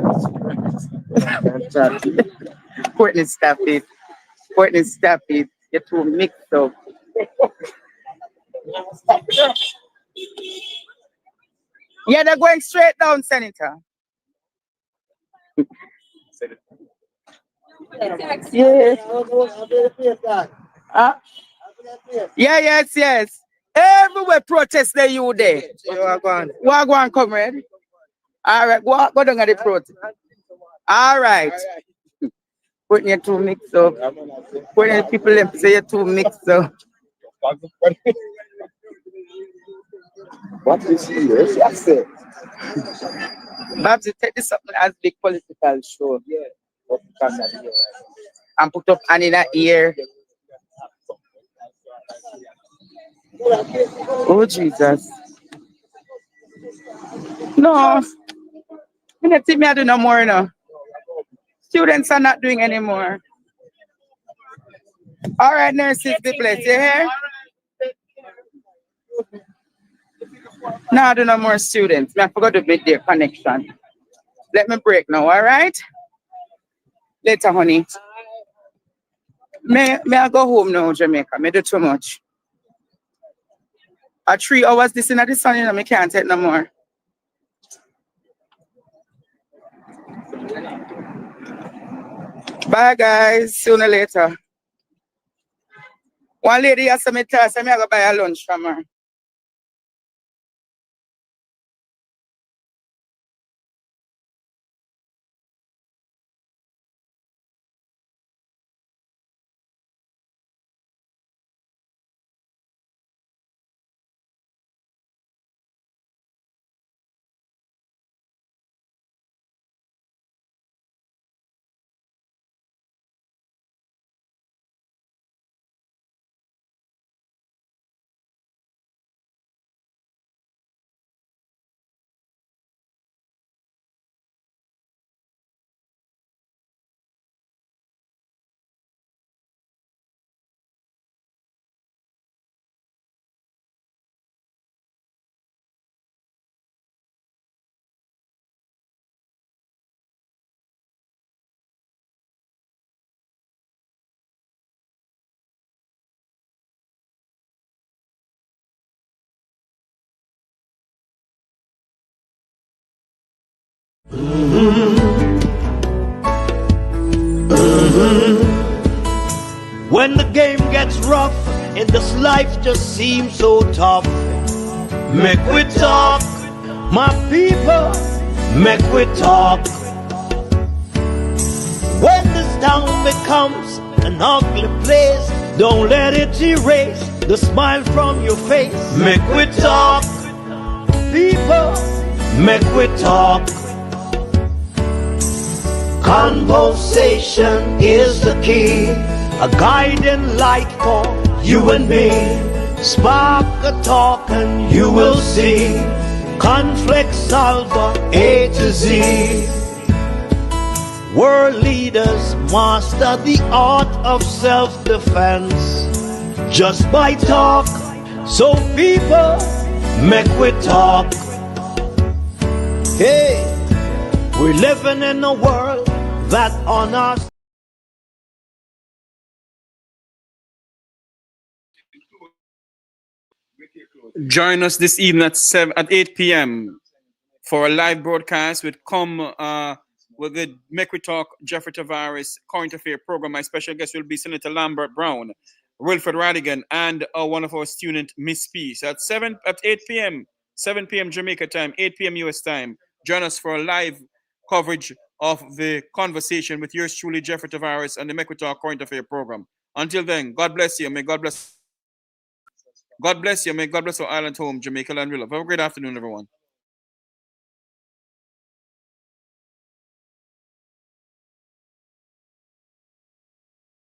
Courtney, stop it. Courtney, stop it. You're too mixed up. Yeah, they're going straight down, Senator. Yes. Huh? Yeah, yes. Everywhere protest there, you there. Wagwan, comrade. All right, go down at the protest. All right. Putting you too mixed up. Putting people left say you're too mixed up. What is here? I said. Babs, take this up as big political show. And put up Annie in that ear. Oh, Jesus. No. I don't think me I do no more now. Students are not doing anymore. All right, nurses, the place. You hear? No, I do no more students. I forgot to make their connection. Let me break now, all right? Later, honey. May I go home now, Jamaica? May do too much. 3 hours this in the sun, you know, I can't take no more. Bye, guys. Sooner or later. One lady asked me to say, I go buy a lunch from her. When the game gets rough and this life just seems so tough, make we talk, my people, make we talk. When this town becomes an ugly place, don't let it erase the smile from your face. Make we talk, people, make we talk. Conversation is the key, a guiding light for you and me. Spark a talk and you will see. Conflict solver A to Z. World leaders master the art of self-defense just by talk. So people, make we talk. Hey, we're living in a world that honors. Join us this evening at 8 p.m. for a live broadcast with the Make We Talk Jeffrey Tavares current affair program. My special guest will be Senator Lambert Brown, Wilfred Radigan, and one of our students, Miss P. So at 8 p.m., 7 p.m. Jamaica time, 8 p.m. US time. Join us for a live coverage of the conversation with yours truly, Jeffrey Tavares, and the Make We Talk current affair program. Until then, God bless you. May God bless. God bless you. May God bless our island home, Jamaica land we love. Have a great afternoon, everyone.